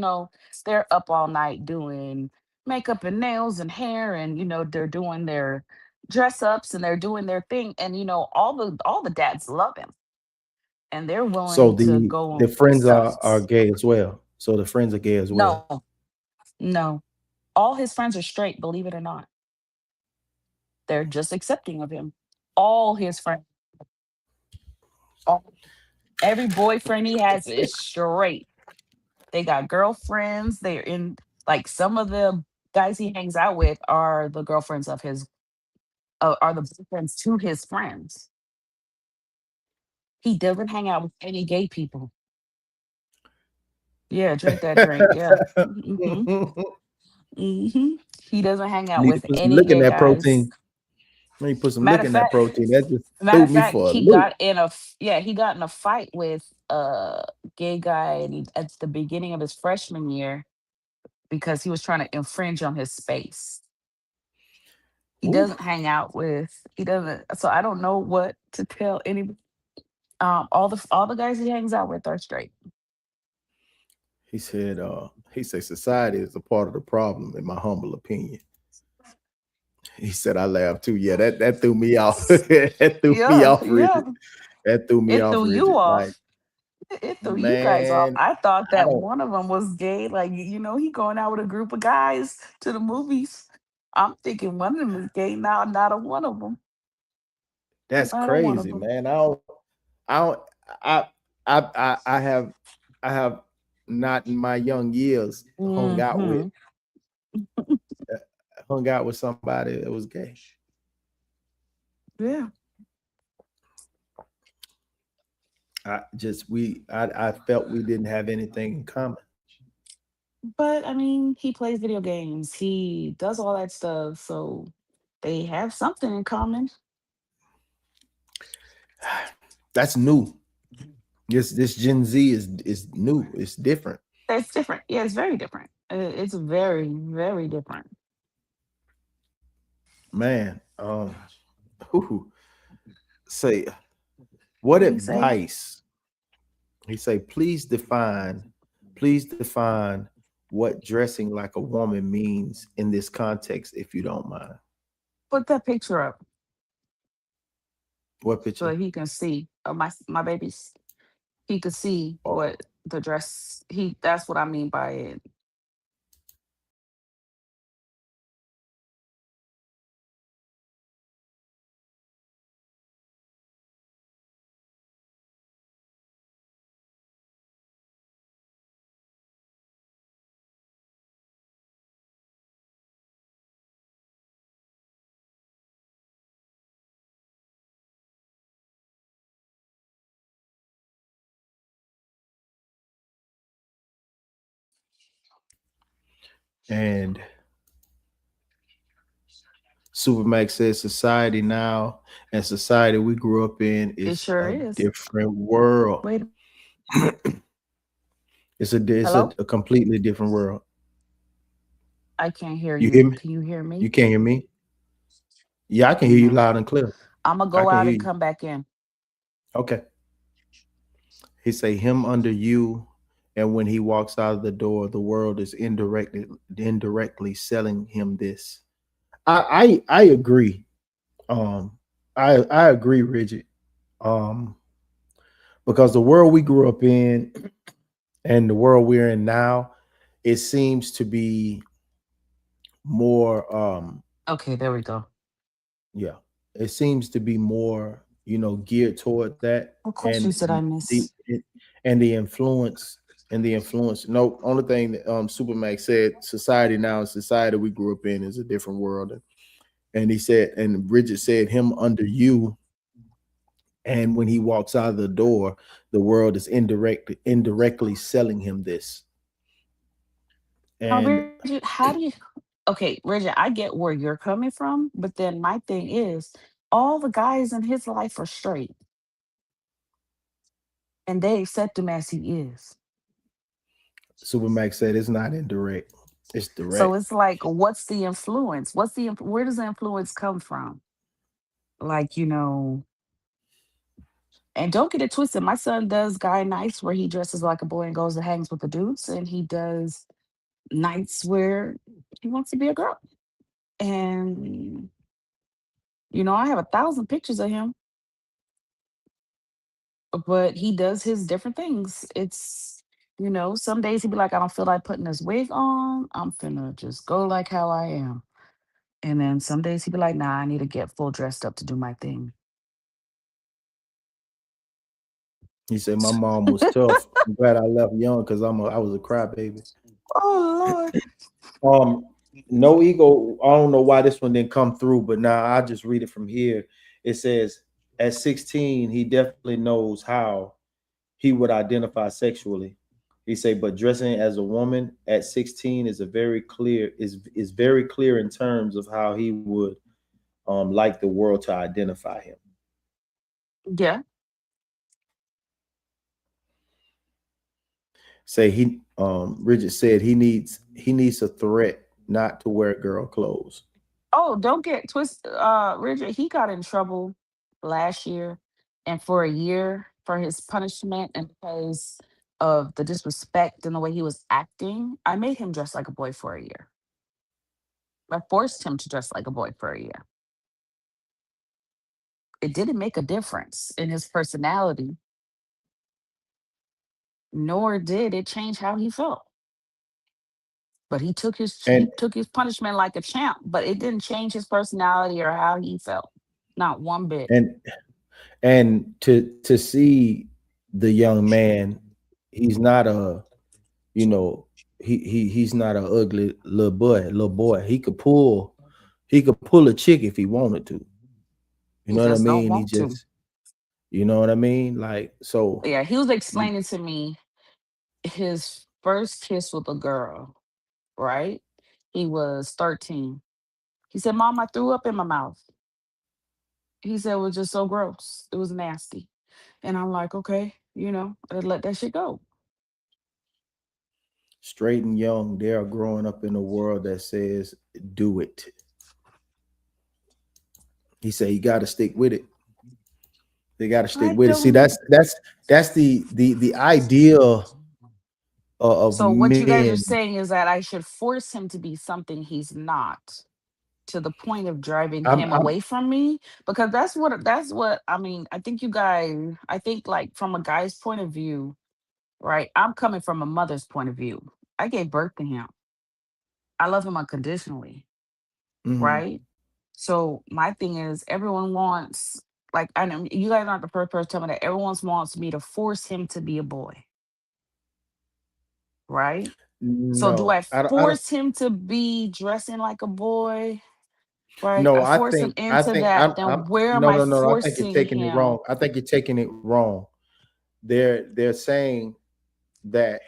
They're up all night doing makeup and nails and hair, and they're doing their dress ups and they're doing their thing. And all the dads love him, and they're So willing to the go friends are stuff. gay as well. So the friends are gay as well. No, no, all his friends are straight. Believe it or not, they're just accepting of him. All his friends. All, every boyfriend he has is straight. They got girlfriends. They're in like some of the guys he hangs out with are the girlfriends of his are the boyfriends to his friends. He doesn't hang out with any gay people. Yeah, drink that drink. Yeah. hmm hmm He doesn't hang out Need to with put some any lick in gay that guys. protein. Let me put some lick Matter of in that fact, protein. That just matter threw of me fact, for a he loop. got in yeah, he got in a fight with a gay guy at the beginning of his freshman year because he was trying to infringe on his space. He Ooh. doesn't hang out with. He doesn't. So I don't know what to tell any. All the guys he hangs out with are straight. He said society is a part of the problem, in my humble opinion. He said I laughed too. Yeah, that threw me off. That threw me Yeah, off, yeah. Rigid. That threw me It off, threw you Rigid. Like, off. It threw you guys off. man, I thought I that don't one of them was gay. Like he going out with a group of guys to the movies. I'm thinking one of them is gay now. Not a one of them. that's Not a one of crazy, them. man. I don't I have not in my young years Hmm hung out with somebody that was gay. Yeah, I felt we didn't have anything in common. but I mean, he plays video games. He does all that stuff, so they have something in common. That's new. This Gen Z is new. It's different. That's different. Yeah, it's very different. It's very, very different. Man, who say what What do you say? advice? He say, please define what dressing like a woman means in this context, if you don't mind. Put that picture up What so picture? that he can see of my babies. He could see Oh, what the dress. That's what I mean by it. and Supermax says society now and society we grew up in It is sure a is. different world. Wait. It's a Hello. completely different world. I can't hear You hear you. me? Can you hear You me? can't hear me? Yeah, I can hear you No. loud and clear. I'm gonna I go can out hear and you. come back in. Okay. He say him under you, and when he walks out of the door, the world is indirectly selling him this. I agree. Um, I agree, Rigid. Um, because the world we grew up in and the world we're in now, it seems to be more Okay, there we go. yeah, it seems to be more, geared toward that What questions did and I the miss? and the influence. No, only thing that Supermax said, society now, society we grew up in is a different world. And he said, and Bridget said, him under you, and when he walks out of the door, the world is indirectly selling him this. Now, And Bridget, how do you? Okay, Bridget, I get where you're coming from, but then my thing is, all the guys in his life are straight, and they accept him as he is. Supermax said it's not indirect, it's So direct. it's like, what's the influence? Where does the influence come from? Like, and don't get it twisted. My son does guy nights where he dresses like a boy and goes and hangs with the dudes, and he does nights where he wants to be a girl. And I have 1,000 pictures of him, but he does his different things. Some days he'd be like, I don't feel like putting this wig on. I'm finna just go like how I am. And then some days he'd be like, nah, I need to get full dressed up to do my thing. He said my mom was tough. I'm glad I left young because I was a crybaby. Oh Lord. Um, no ego. I don't know why this one didn't come through, but now I just read it from here. It says at 16, he definitely knows how he would identify sexually. He say, but dressing as a woman at 16 is a very clear is very clear in terms of how he would like the world to identify him. Yeah. Say Bridget said he needs a threat not to wear girl clothes. Oh, don't get twisted. Richard, he got in trouble last year and for a year for his punishment and because of the disrespect and the way he was acting. I made him dress like a boy for a year. I forced him to dress like a boy for a year. It didn't make a difference in his personality, nor did it change how he felt. But he And took his punishment like a champ, but it didn't change his personality or how he felt. Not one bit. and to see the young man, he's not a he's not a ugly little boy. He could pull a chick if he wanted to. You He know what I just don't mean? He want to. just you know what I mean? Like so Yeah, he was explaining to me his first kiss with a girl, right? He was 13. He said, Mom, I threw up in my mouth. He said it was just so gross. It was nasty. And I'm like, okay, let that shit go. straight and young, they are growing up in a world that says do it. He said you got to stick with it. They got to stick I with it. See, don't. that's the idea of So what you guys are men. saying is that I should force him to be something he's not to the point of driving him I'm away from me because that's what I mean. I think like from a guy's point of view, right? I'm coming from a mother's point of view. I gave birth to him. I love him unconditionally, mhm. right? So my thing is everyone wants like I know you guys aren't the first person to tell me that everyone wants me to force him to be a boy, right? So do No, I I don't. force him to be dressing like a boy? Right? No, I force him I into think that, I'm then where am no, I no, no, no. I think you're forcing taking it him? wrong. I think you're taking it wrong. They're saying that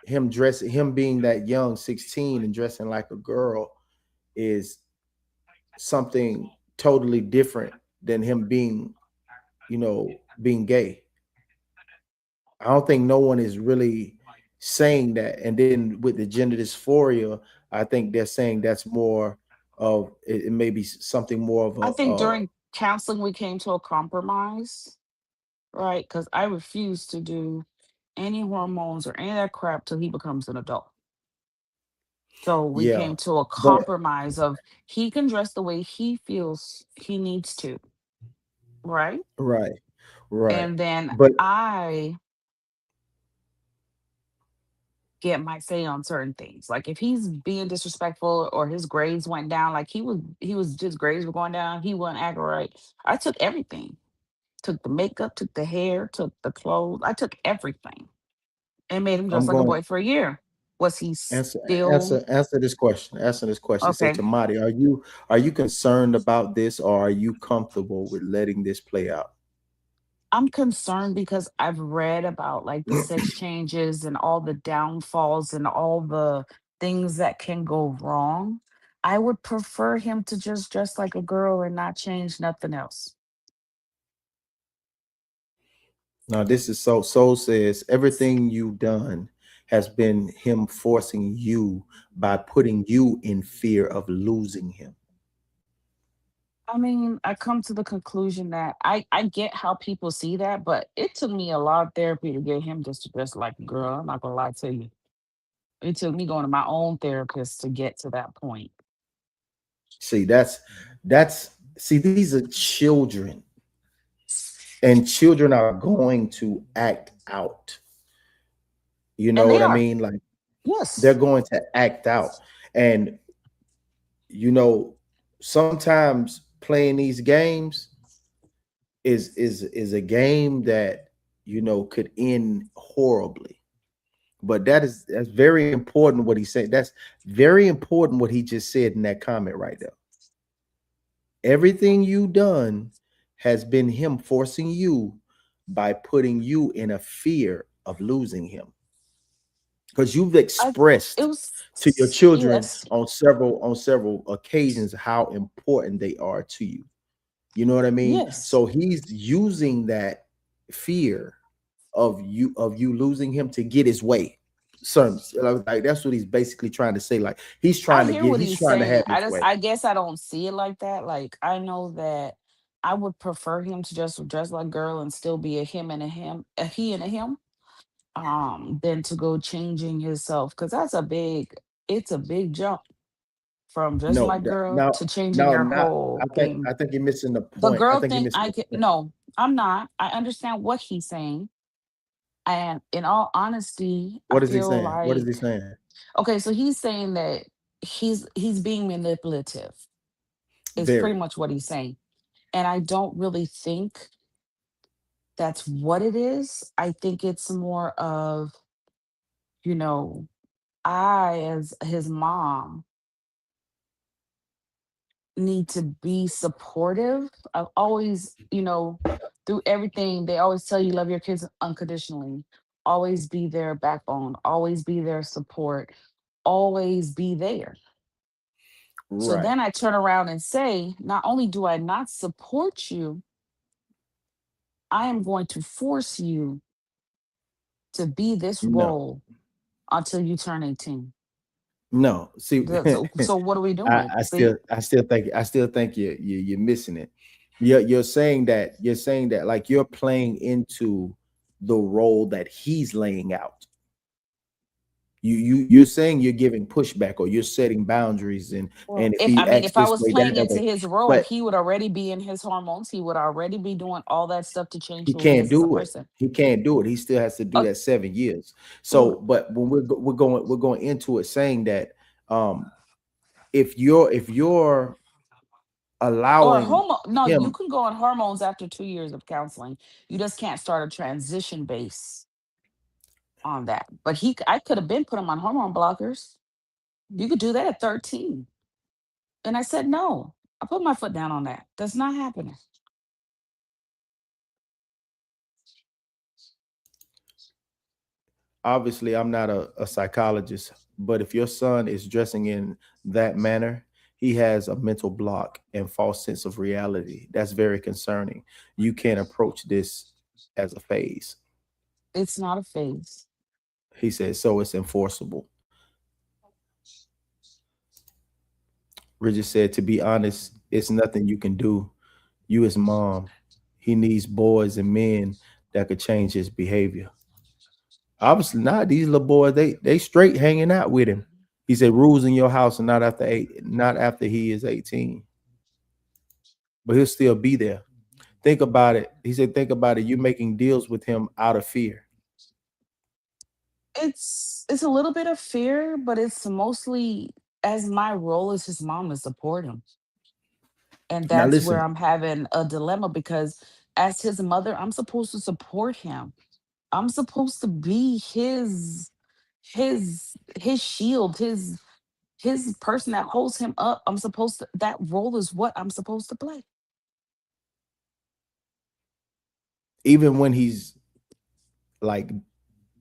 him being that young 16 and dressing like a girl is something totally different than him being, being gay. I don't think no one is really saying that. And then with the gender dysphoria, I think they're saying that's more of it may be something more of I think a during counseling we came to a compromise, right? Because I refuse to do any hormones or any of that crap till he becomes an adult. So we yeah. came to a But compromise of he can dress the way he feels he needs to, right? right, right. And then But I get my say on certain things. Like if he's being disrespectful or his grades went down, like he was just grades were going down, he wasn't acting right. I took everything. Took the makeup, took the hair, took the clothes. I took everything and made him dress I'm like a going boy for a year. Was he answer still answer this question. Answer this question. Say okay? to Marty, are you concerned about this or are you comfortable with letting this play out? I'm concerned because I've read about like the sex changes and all the downfalls and all the things that can go wrong. I would prefer him to just dress like a girl and not change nothing else. Now this is Soul says everything you've done has been him forcing you by putting you in fear of losing him. I mean, I come to the conclusion that I get how people see that, but it took me a lot of therapy to get him just to dress like a girl. I'm not gonna lie to you. It took me going to my own therapist to get to that point. See, that's see, these are children, and children are going to act out. You know And they what I are, mean? Like they're yes. going to act out. And you know, sometimes playing these games is a game that could end horribly. But that's very important what he said. That's very important what he just said in that comment right there. Everything you done has been him forcing you by putting you in a fear of losing him. Because you've I it expressed to your was children yes, on several occasions how important they are to you. You know what I mean? yes. So he's using that fear of you losing him to get his way. So like that's what he's basically trying to say. Like I hear what he's he's trying to saying. have his way. I guess I don't see it like that. Like I know that I would prefer him to just dress like girl and still be a him and a him, a he and a him, than to go changing himself because it's a big jump from dressing No, like girl now to changing now your not. whole I think game. I think you're missing the The point. I girl think you're thing, missing the point. no, I'm not. I understand what he's saying. And in all honesty, I What is he feel saying? What is he like saying? okay, so he's saying that he's being manipulative is pretty Very. much what he's saying. And I don't really think that's what it is. I think it's more of, you know, I as his mom need to be supportive. I've always, through everything, they always tell you love your kids unconditionally. Always be their backbone, always be their support, always be there. So Right. then I turn around and say, not only do I not support you, I am going to force you to be this No. role until you turn 18. No. See, So what are we I, doing? I See? still I still think you're missing it. You're saying that like you're playing into the role that he's laying out. You're saying you're giving pushback or you're setting boundaries, and Well, if if he I mean, acts if I this was way, playing that into way. his role, But he would already be in his hormones. He would already be doing all that stuff to change he who he can't is as a do it. person. He can't do it. He still has to do Uh, that 7 years. So, well, but when we're going into it saying that um if you're or allowing hormone? No, you him, can go on hormones after 2 years of counseling. You just can't start a transition base on that. But I could have been put him on hormone blockers. You could do that at 13. And I said no. I put my foot down on that. That's not happening. obviously I'm not a psychologist, but if your son is dressing in that manner, he has a mental block and false sense of reality. That's very concerning. You can't approach this as a phase. It's not a phase. He says, so it's enforceable. Bridget said, to be honest, it's nothing you can do. You his mom. He needs boys and men that could change his behavior. Obviously not. These little boys, they straight hanging out with him. He said, rules in your house and not after he is 18. But he'll still be there. Think about it. He said, think about it. You're making deals with him out of fear. It's a little bit of fear, but it's mostly as my role as his mom to support him. And Now that's where listen, I'm having a dilemma because as his mother, I'm supposed to support him. I'm supposed to be his shield, his person that holds him up. I'm supposed to that role is what I'm supposed to play. even when he's like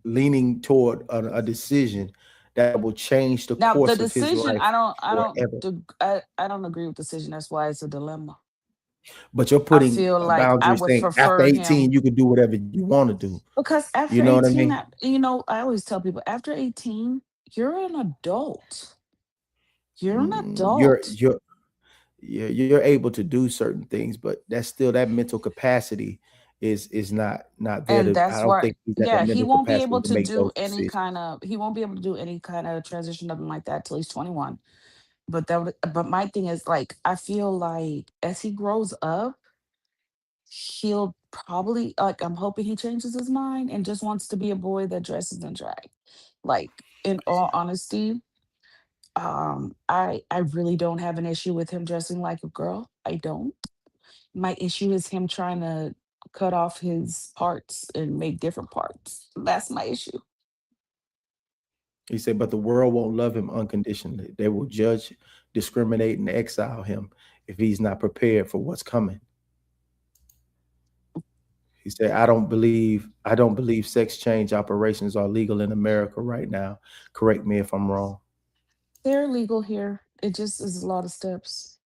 leaning toward a decision that will change the Now, the course of his decision, life forever. I don't agree with decision. That's why it's a dilemma. But you're I putting feel a like I boundary would saying after prefer 18, him you can do whatever you want to do. because You after know what I 18, mean? I always tell people after 18, you're an adult. You're an Mm, You're adult. you're you're able to do certain things, but that's still that mental capacity is not there And to. I that's don't why, think he's at that yeah, mental capacity to make those decisions. he won't be able to do any kind of transition, nothing like that till he's 21. But my thing is like, I feel like as he grows up, he'll probably like I'm hoping he changes his mind and just wants to be a boy that dresses in drag. Like in all honesty, I really don't have an issue with him dressing like a girl. I don't. My issue is him trying to cut off his parts and make different parts. That's my issue. He said, but the world won't love him unconditionally. They will judge, discriminate, and exile him if he's not prepared for what's coming. He said, I don't believe sex change operations are legal in America right now. Correct me if I'm wrong. They're illegal here. It just is a lot of steps.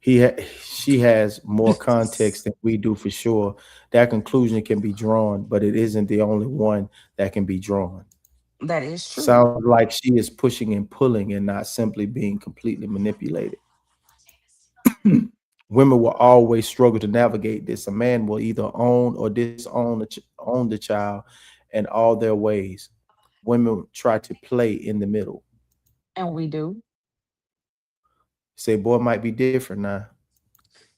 She has more context than we do for sure. That conclusion can be drawn, but it isn't the only one that can be drawn. That is true. Sounds like she is pushing and pulling and not simply being completely manipulated. Women will always struggle to navigate this. A man will either own or disown own the child and all their ways. Women try to play in the middle. And we do. Say, boy, might be different now.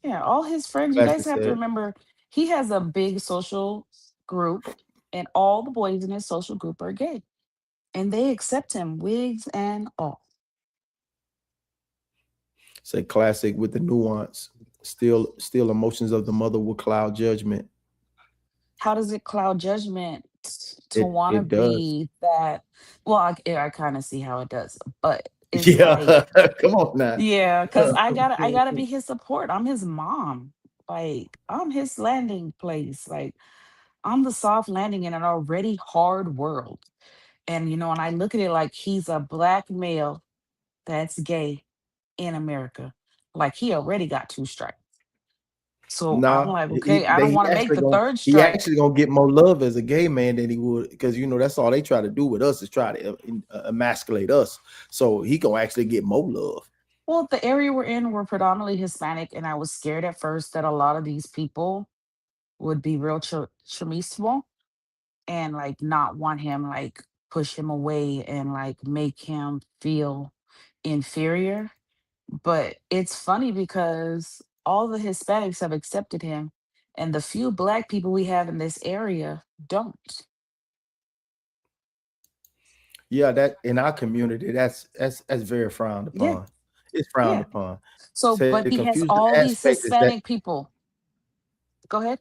Yeah, all his friends, you Classic guys have to said, remember, he has a big social group, and all the boys in his social group are gay. And they accept him, wigs and all. say classic with the nuance. Still emotions of the mother will cloud judgment. How does it cloud judgment to want to It does. be that? Well, I kind of see how it does, but it's Yeah. like, Come on now. yeah, because I gotta be his support. I'm his mom. Like, I'm his landing place. Like, I'm the soft landing in an already hard world. And and I look at it like he's a black male that's gay in America. Like, he already got two strikes. So I'm Nah, like, okay, I don't he want to make actually the gonna third he strike. actually gonna get more love as a gay man than he would, because that's all they try to do with us is try to emasculate us. So he gonna actually get more love. Well, the area we're in, we're predominantly Hispanic, and I was scared at first that a lot of these people would be real chamismo and like not want him, like push him away and like make him feel inferior. But it's funny because all the Hispanics have accepted him, and the few black people we have in this area don't. Yeah, that in our community, that's very frowned Yeah, upon. It's frowned yeah. upon. So, Say but the he has confusing all these aspect is that. Hispanic people. Go ahead.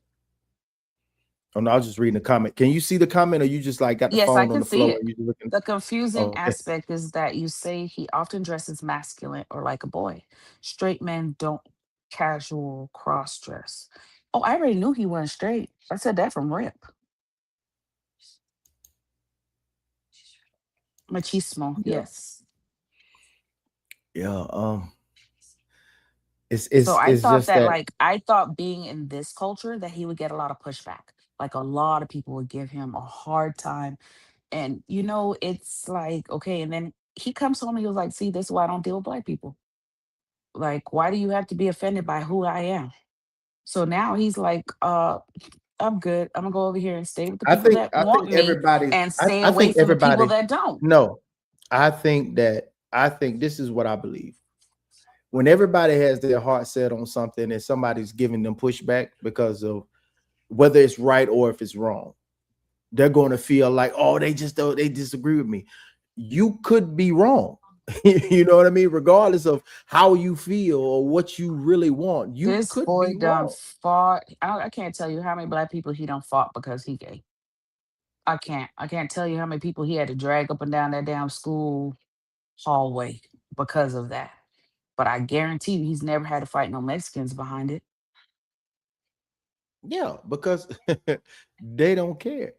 Oh no, I was just reading the comment. Can you see the comment, or you just like got the Yes, I phone on can the see floor it. and you just looking? The confusing Oh, okay. aspect is that you say he often dresses masculine or like a boy. Straight men don't casual cross dress. Oh, I already knew he wasn't straight. I said that from rip. Machismo, Yeah, yes. yeah. It's So it's I it's thought just that, that. like, I thought being in this culture that he would get a lot of pushback. Like, a lot of people would give him a hard time. And it's like, okay, and then he comes home and he was like, see, this is why I don't deal with black people. Like, why do you have to be offended by who I am? So now he's like, I'm good. I'm gonna go over here and stay with the I people think that I want think me everybody's. and I, stay I away think from the people everybody. that don't. No, I think this is what I believe. When everybody has their heart set on something and somebody's giving them pushback because of whether it's right or if it's wrong, they're going to feel like, oh, they disagree with me. You could be wrong. You know what I mean? Regardless of how you feel or what you really want, you This could boy be done wrong. fought. I can't tell you how many black people he done fought because he gay. I can't. I can't tell you how many people he had to drag up and down that damn school hallway because of that. But I guarantee you, he's never had to fight no Mexicans behind it. Yeah, because they don't care.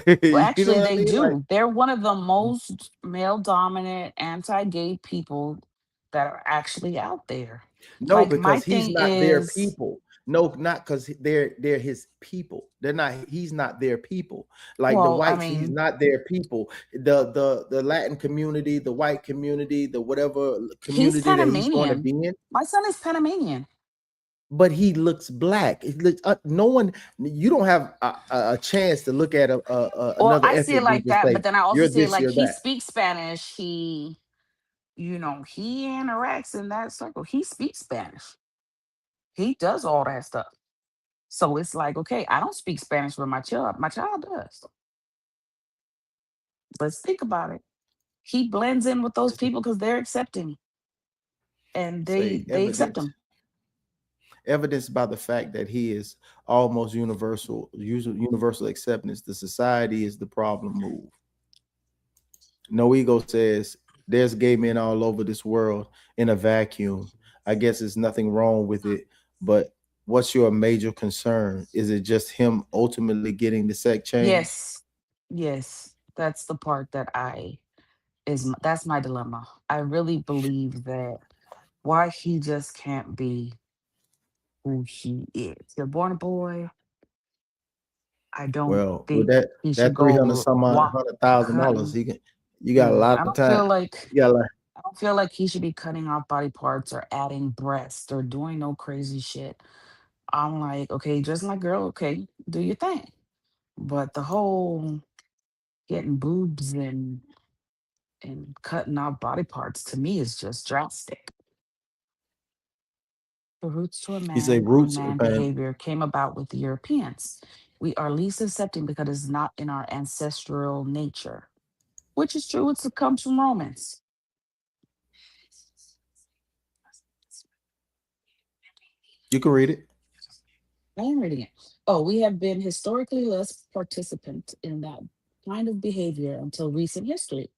Well, You know actually, what I they mean? Like, do. They're one of the most male dominant, anti gay people that are actually out there. no, Like, my because he's thing not their is, people. No, not because they're his people. They're not. He's not their people. Like the well, I whites, he's mean, not their people. The Latin community, the white community, the whatever he's community that he's going to Panamanian. be in. My son is Panamanian. But he looks black. It looks, no one. You don't have a chance to look at Well, another I see it ethnic group like and that, say but then I also you're see it this, like you're he that. speaks Spanish. He interacts in that circle. He speaks Spanish. He does all that stuff. So it's like, okay, I don't speak Spanish with my child. My child does. Let's think about it. He blends in with those It's, people because they're accepting and say they accept him. evidenced by the fact that he is almost universal acceptance. The society is the problem move. No Ego says there's gay men all over this world in a vacuum. I guess there's nothing wrong with it, but what's your major concern? Is it just him ultimately getting the sex change? Yes. Yes. That's the part that that's my dilemma. I really believe that why he just can't be who he is. You're born a boy. I don't Well, with think that he should that 300 go some odd walk $100,000, cutting. he can, you got a Yeah. lot of time. You got a lot. I don't feel like he should be cutting off body parts or adding breasts or doing no crazy shit. I'm like, okay, just my girl, okay, do your thing. But the whole getting boobs and cutting out body parts to me is just drastic. The roots to a He say man on roots, man man. behavior came about with the Europeans. We are least accepting because it's not in our ancestral nature, which is true. It comes from Romans. You can read it. I am reading it. Oh, we have been historically less participant in that kind of behavior until recent history.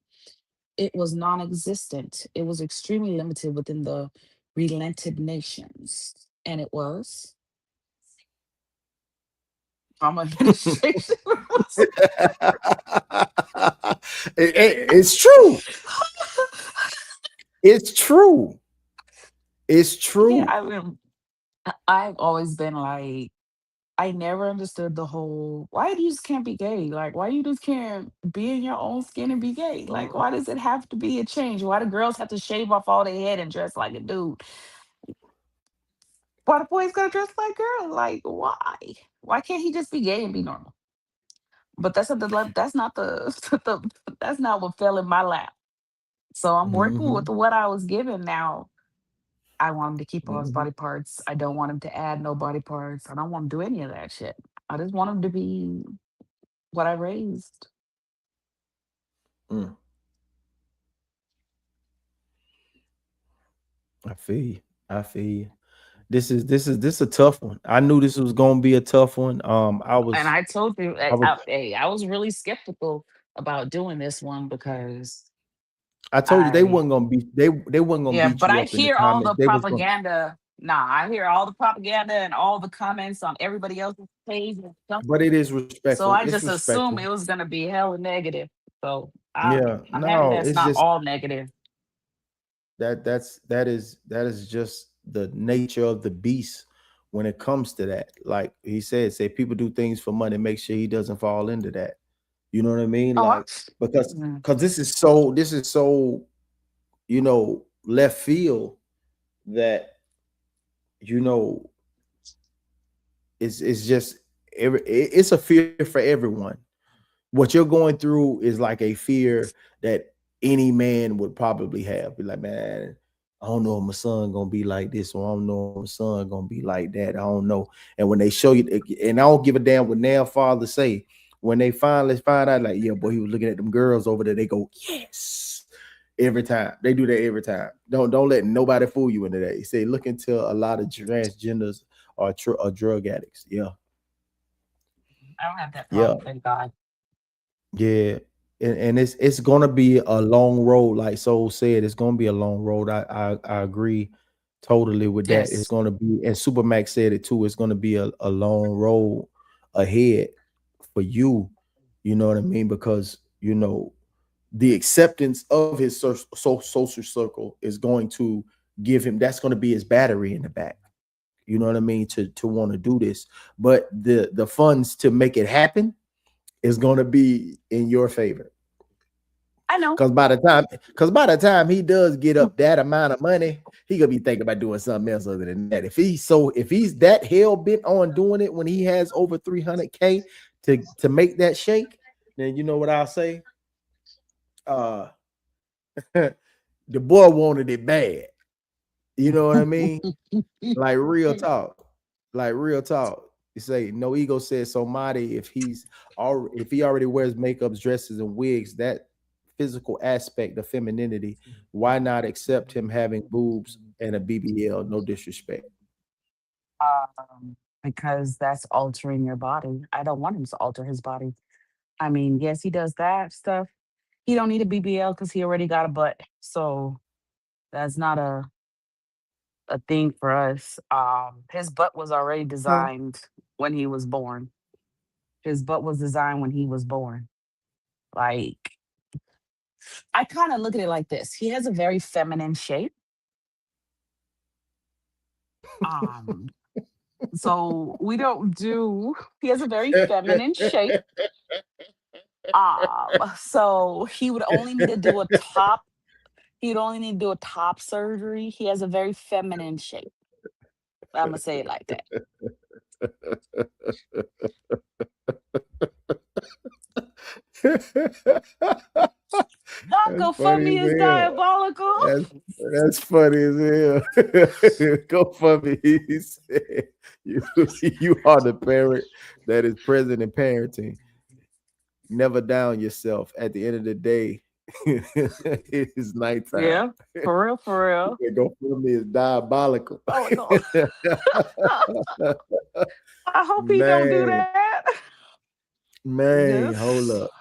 It was non existent, it was extremely limited within the relented nations. And it was from administration. It's true. It's true. It's Yeah, true. I mean, I've always been like, I never understood the whole why you just can't be gay. Like, why you just can't be in your own skin and be gay? Like, why does it have to be a change? Why do girls have to shave off all their head and dress like a dude? Why the boys gotta dress like girls? Like, why? Why can't he just be gay and be normal? But that's not the, that's not what fell in my lap. So I'm working with Hmm. what I was given now. I want him to keep all his Hmm. body parts. I don't want him to add no body parts. I don't want him to do any of that shit. I just want him to be what I raised. Mm, I feel you. I feel you. This a tough one. I knew this was gonna be a tough one. And I told you, I was hey, I was really skeptical about doing this one because I told you I, they wasn't gonna yeah, beat but you I up in the hear all comments. the They was gonna, propaganda. Nah, I hear all the propaganda and all the comments on everybody else's page and stuff. but it is So respectful. I It's just assumed respectful. it was gonna be hella negative. So Yeah, I'm happy no, that's it's not just all negative. that is just the nature of the beast when it comes to that. Like he said, say people do things for money, make sure he doesn't fall into that. You know what I mean? Oh, Like because mm, because this is so left field that you know it's just it's a fear for everyone. What you're going through is like a fear that any man would probably have. Be like, man, I don't know if my son gonna be like this, or I don't know if my son gonna be like that. I don't know. And when they show you, and I don't give a damn what their father say. When they finally find out, like, yeah, boy, he was looking at them girls over there. They go, yes, every time. They do that every time. Don't let nobody fool you into that. He say, look into a lot of transgenders or drug addicts. Yeah, I don't have that yeah. problem, thank God. Yeah, and it's gonna be a long road, like Soul said. It's gonna be a long road. I agree totally with that. It's Yes, gonna be, and Supermax said it too. It's gonna be a long road ahead for you. You know what I mean? Because the acceptance of his social circle is going to give him. That's going to be his battery in the back. You know what I mean? To want to do this, but the funds to make it happen is going to be in your favor. I know. Because by the time he does get up that amount of money, he gonna be thinking about doing something else other than that. If he's that hell bent on doing it when he has over 300K to make that shake, then you know what I'll say. Uh, the boy wanted it bad. You know what I mean? Like real talk. Like real talk. You say no ego says so Marty, if he already wears makeups, dresses, and wigs, that physical aspect of femininity, why not accept him having boobs and a BBL? No disrespect. because that's altering your body. I don't want him to alter his body. I mean, yes, he does that stuff. He don't need a BBL because he already got a butt. So that's not a thing for us. His butt was already Huh? designed when he was born. His butt was designed when he was born. Like, I kind of look at it like this. He has a very feminine shape. Um, so we don't do he has a very feminine shape. So he'd only need to do a top surgery. He has a very feminine shape. I'm gonna say it like that. That's funny GoFundMe as is hell. diabolical. That's that's funny as hell. Go for me. He said, "You you are the parent that is present in parenting. Never down yourself. At the end of the day, it is nighttime." Yeah, for real, for real. Go for me is diabolical. Diabolical. I hope he don't do Man, that. man, hold Yes. up.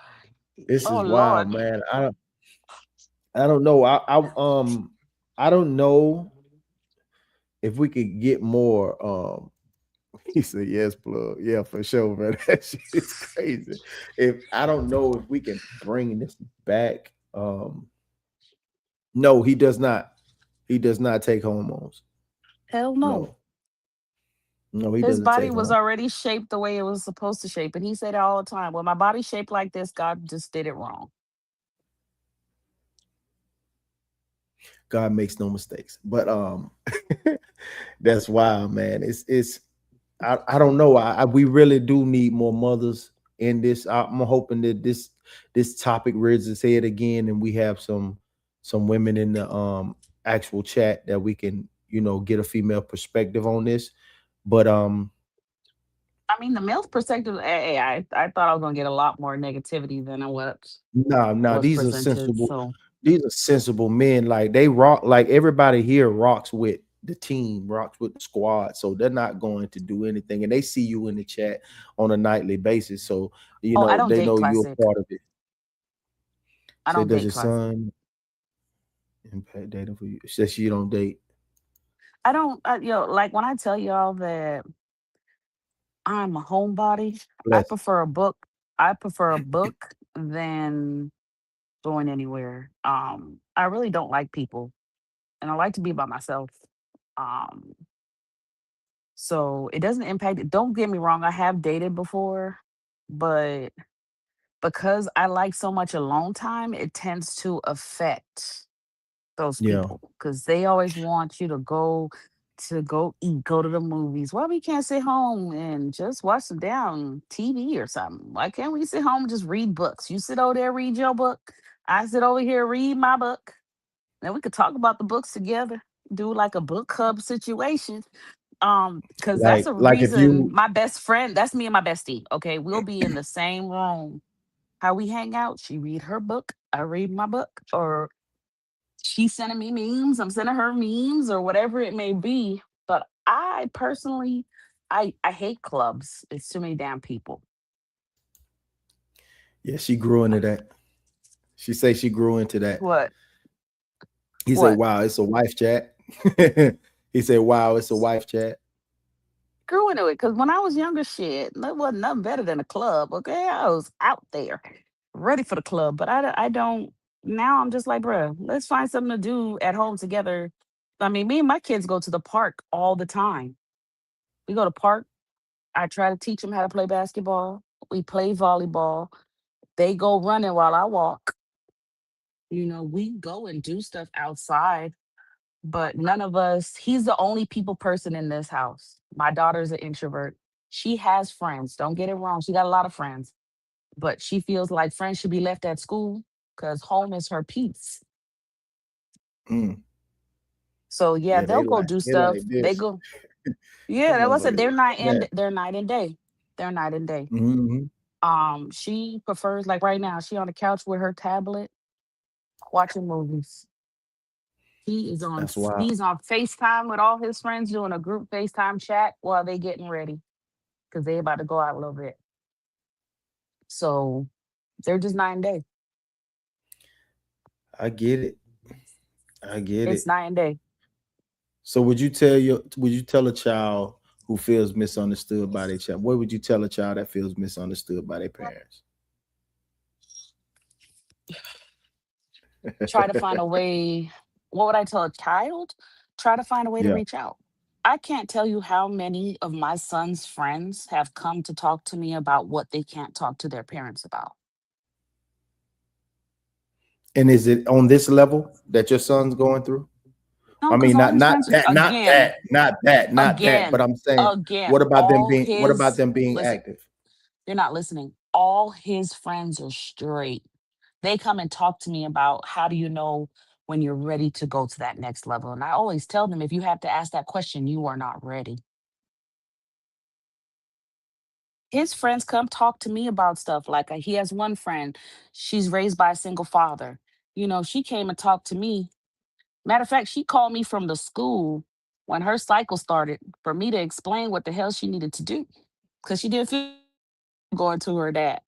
This Oh is wild, Lord. man. I don't know. I don't know if we could get more. He said, "Yes, plug. Yeah, for sure, man. That shit is crazy. If I don't know if we can bring this back. No, he does not. He does not take hormones. Hell no. No, no, he His doesn't body take was hormones. already shaped the way it was supposed to shape. And he said it all the time. Well, my body's shaped like this, God just did it wrong. God makes no mistakes. But that's wild, man. It's I don't know. We really do need more mothers in this. I'm hoping that this topic rears its head again, and we have some women in the actual chat that we can get a female perspective on this. But I mean, the male's perspective, I thought I was going to get a lot more negativity than what no, was these are presented. sensible. So, These are sensible men. Like they rock. Like everybody here rocks with the team, rocks with the squad. So they're not going to do anything, and they see you in the chat on a nightly basis. So oh, I don't they date know you're classic. part of it. I Say, don't does date your classic. son impact dating for you? Says you don't date. I don't, like when I tell y'all that I'm a homebody, I Bless. prefer a book. I prefer a book than going anywhere. I really don't like people and I like to be by myself. Um, so it doesn't impact it. Don't get me wrong, I have dated before, but because I like so much alone time, it tends to affect those Yeah. people because they always want you to go eat, go to the movies. Why we can't sit home and just watch some damn TV or something? Why can't we sit home and just read books? You sit over there, read your book. I sit over here, read my book. Then we could talk about the books together. Do like a book club situation. Because that's a Like if reason you my best friend, that's me and my bestie. Okay, we'll be in the same room. How we hang out, she read her book, I read my book, or she's sending me memes, I'm sending her memes, or whatever it may be. But I personally, I hate clubs. It's too many damn people. yeah, she grew into that. She say she grew into that. What? He said, What? "Wow, it's a wife chat." He said, "Wow, it's a wife chat." Grew into it because when I was younger, shit, there wasn't nothing better than a club. Okay, I was out there, ready for the club. But I don't. Now I'm just like, bruh, let's find something to do at home together. I mean, me and my kids go to the park all the time. We go to park. I try to teach them how to play basketball. We play volleyball. They go running while I walk. We go and do stuff outside, but none of us, he's the only people person in this house. My daughter's an introvert. She has friends. Don't get it wrong. She got a lot of friends, but she feels like friends should be left at school because home is her peace. Mm. So yeah, Yeah, they'll go do they like stuff. They this. go, This yeah, that was it. motherfucker They're like night that. and they're night and day. They're night and day. Hmm. She prefers like right now, she on the couch with her tablet watching movies. That's wild. He's on FaceTime with all his friends doing a group FaceTime chat while they getting ready because they about to go out a little bit. So they're just 9 day. I get it. I get It's it. 9 day. So would you tell a child who feels misunderstood by their child? What would you tell a child that feels misunderstood by their parents? Try to find a way. What would I tell a child? Try to find a way to Yeah. reach out. I can't tell you how many of my son's friends have come to talk to me about what they can't talk to their parents about. And is it on this level that your son's going through? No, I because mean, all his friends, again, not that. But I'm saying, again, what about them being listen, active? you're not listening. All his friends are straight. They come and talk to me about how do you know when you're ready to go to that next level. And I always tell them if you have to ask that question, you are not ready. His friends come talk to me about stuff. Like he has one friend, she's raised by a single father. She came and talked to me. Matter of fact, she called me from the school when her cycle started for me to explain what the hell she needed to do because she didn't feel going to her dad.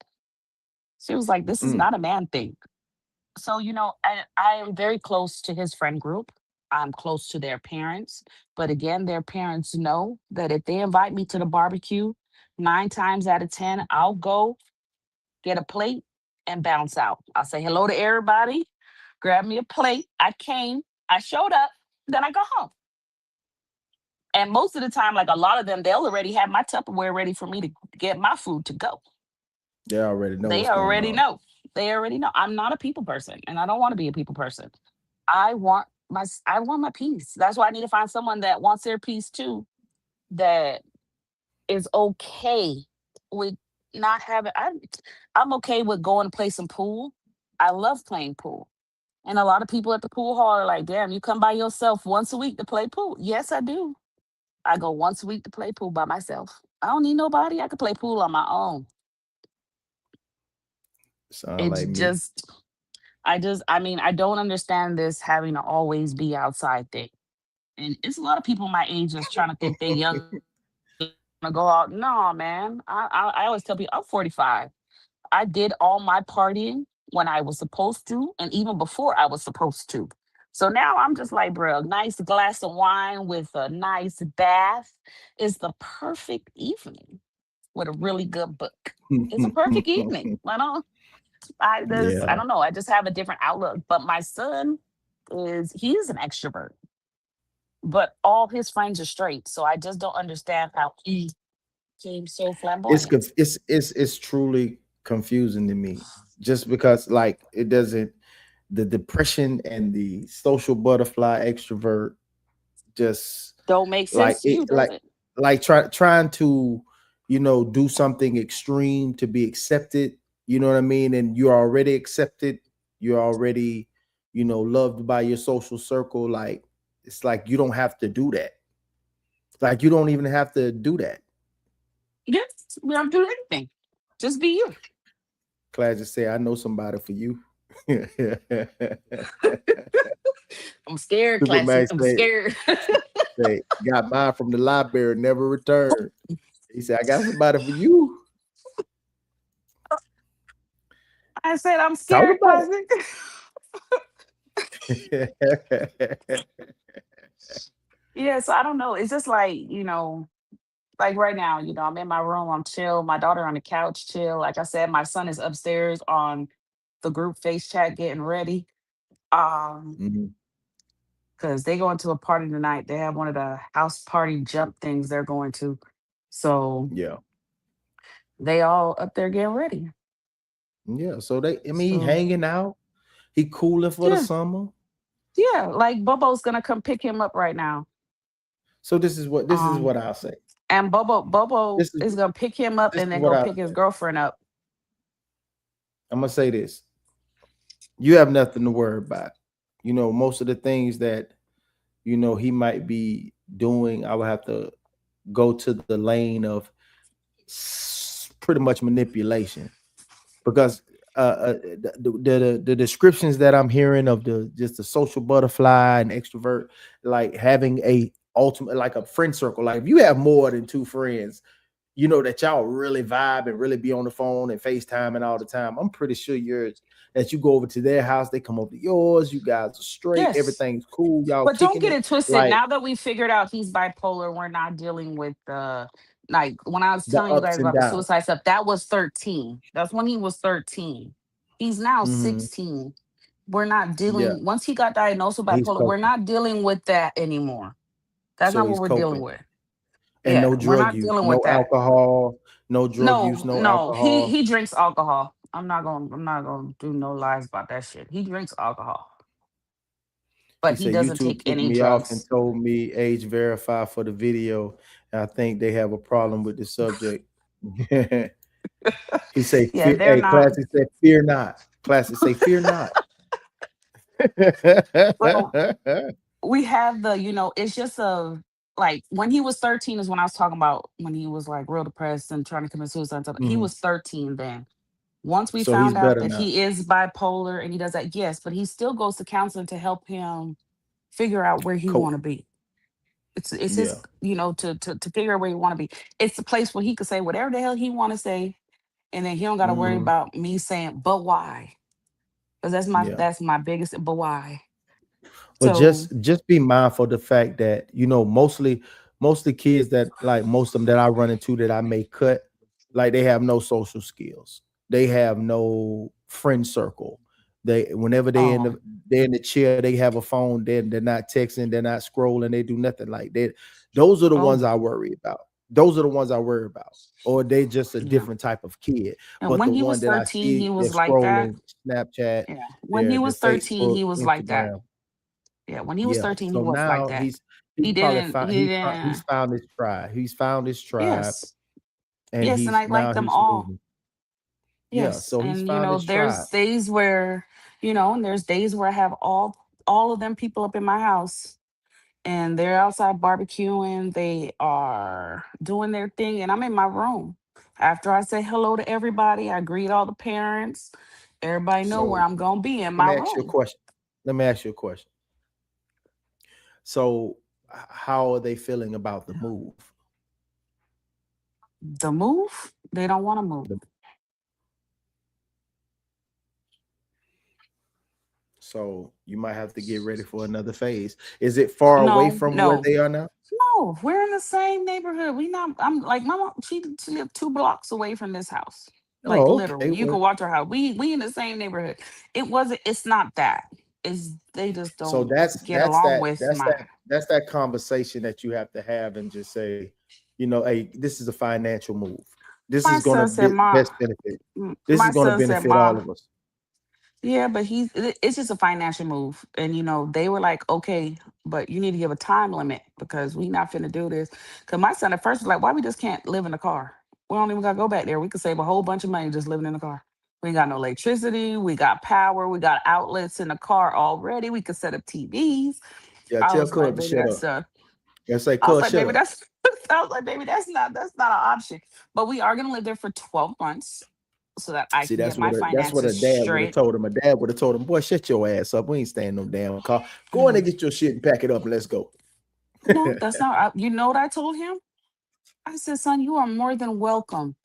She was like, this is Mm, not a man thing. So, I am very close to his friend group. I'm close to their parents. But again, their parents know that if they invite me to the barbecue, 9 times out of 10, I'll go get a plate and bounce out. I'll say hello to everybody, grab me a plate. I came, I showed up, then I go home. And most of the time, like a lot of them, they'll already have my Tupperware ready for me to get my food to go. they already know They what's going already on. know. They already know. I'm not a people person, and I don't want to be a people person. I want my peace. That's why I need to find someone that wants their peace too. That is okay with not having. I'm okay with going to play some pool. I love playing pool. And a lot of people at the pool hall are like, damn, you come by yourself once a week to play pool. Yes, I do. I go once a week to play pool by myself. I don't need nobody. I can play pool on my own. Sound It's like me. I mean, I don't understand this having to always be outside thing. And it's a lot of people my age that's trying to think they young to go out. No, man. I always tell people I'm 45. I did all my partying when I was supposed to, and even before I was supposed to. So now I'm just like, bro, a nice glass of wine with a nice bath is the perfect evening with a really good book. It's a perfect evening. I Yeah. don't know. I just have a different outlook. But my son he's an extrovert, but all his friends are straight. So I just don't understand how he became so flamboyant. It's truly confusing to me. Just because like it doesn't the depression and the social butterfly extrovert just Don't make like sense to it you, does it? trying to do something extreme to be accepted, you know what I mean, and you're already accepted, you're already loved by your social circle. Like it's like you don't have to do that, like you don't even have to do that. Yes, we don't do anything. Just be you. Class just say I know somebody for you. I'm scared, classic. Superman I'm scared. say got mine from the library, never returned. He said I got somebody for you. I said I'm Talk scared, about classic. it. Yeah, so I don't know. It's just like, like right now, I'm in my room, I'm chill, my daughter on the couch, chill. Like I said, my son is upstairs on the group face chat getting ready. Mhm. Because they going to a party tonight. They have one of the house party jump things they're going to. So Yeah. they all up there getting ready. Yeah. So he So hanging out. He cooling for the yeah, summer. yeah. Like Bobo's gonna come pick him up right now. So this is what Um, I'll say. and Bobo This is is gonna pick him up this and is then what go I pick his girlfriend up. I'm gonna say this. You have nothing to worry about. Most of the things that he might be doing, I would have to go to the lane of pretty much manipulation, because the descriptions that I'm hearing of the just the social butterfly and extrovert, like having a ultimate like a friend circle. Like if you have more than two friends, you know that y'all really vibe and really be on the phone and FaceTime and all the time. I'm pretty sure you're that you go over to their house, they come over to yours, you guys are straight, Yes. everything's cool, y'all But don't kicking get it. it twisted. Like Now that we figured out he's bipolar, we're not dealing with the like when I was the telling you ups guys and about the downs. suicide stuff, that was 13. That's when he was 13. He's now Hmm. 16. We're not Yeah, dealing once he got diagnosed with he's bipolar, we're coping. not dealing with that anymore. That's So not what he's we're dealing coping. with. And Yeah, no we're drug not use, dealing with no that. alcohol, no drug use, No, no no. He alcohol. he drinks alcohol. I'm not gonna do no lies about that shit. He drinks alcohol, He but he said doesn't YouTube take took any me off and drugs. told me age verify for the video. And I think they have a problem with the subject. He say, Yeah, they're hey, not. classic said, fear not. Classic say, fear not. So we have the, it's just a like when he was 13 is when I was talking about when he was like real depressed and trying to commit suicide and stuff. He Mhm. was 13 then. Once we So he's found out better that now. he is bipolar and he does that, yes, but he still goes to counseling to help him figure out where he want Cope. to be. It's his, Yeah. to figure out where he want to be. It's the place where he could say whatever the hell he want to say, and then he don't got to worry Mhm. about me saying, but why? Because Yeah. that's my biggest, but why? But So, just be mindful of the fact that mostly kids that like most of them that I run into that I may cut, like they have no social skills. They have no friend circle. They whenever oh, they're in the chair, they have a phone, they're not texting, they're not scrolling, they do nothing like that. Those are the ones oh, I worry about. Those are the ones I worry about. Or they just a yeah. different type of kid. And But when the he one was that I 13, see, he they're was like that. scrolling Snapchat, Yeah. When he their was 13, Facebook, he was like that. Instagram. Yeah. When he was Yeah. 13, he So was like now that. he's He probably didn't, found he he's didn't, found his tribe. He's found his tribe yes. and Yes. And he's I like now them he's all. moving. Yeah. Yes. So he's And, found his there's tribe. days where, and there's days where I have all of them people up in my house and they're outside barbecuing. They are doing their thing, and I'm in my room. After I say hello to everybody, I greet all the parents. Everybody know where So I'm gonna be in let my me ask you a room. question. Let me ask you a question. So how are they feeling about the move? The move, they don't want to move. The- so you might have to get ready for another phase. Is it far away No, from where no, they are now? no. We're in the same neighborhood. We not. I'm like my mom. She lived 2 blocks away from this house. Like Oh, okay. literally, you Well, could watch her house. We in the same neighborhood. It wasn't. It's not that. It's they just so don't get that's along that with that's my that that's that conversation that you have to have and just say, hey, this is a financial move. This my is going to son said. best benefit. This is My going to son said, benefit all "Ma, of us. yeah, but it's just a financial move." And they were like, "Okay, but you need to give a time limit because we not finna do this." Because my son at first was like, "Why we just can't live in the car? We don't even gotta go back there. We could save a whole bunch of money just living in the car. We ain't got no electricity. We got power. We got outlets in the car already. We could set up TVs." Yeah, I tell was like, Cub to "Baby, shut up. I Yeah, say was Cub, like, shut baby, up. that's." I was like, "Baby, that's not an option." But we are gonna live there for 12 months so that I See, can get that's my what finances a dad would have straight. told him. A dad would have told him, boy, shut your ass up. We ain't staying no damn car. Go in Mhm. and get your shit and pack it up and let's go. No, that's not. You know what I told him? I said, "Son, you are more than welcome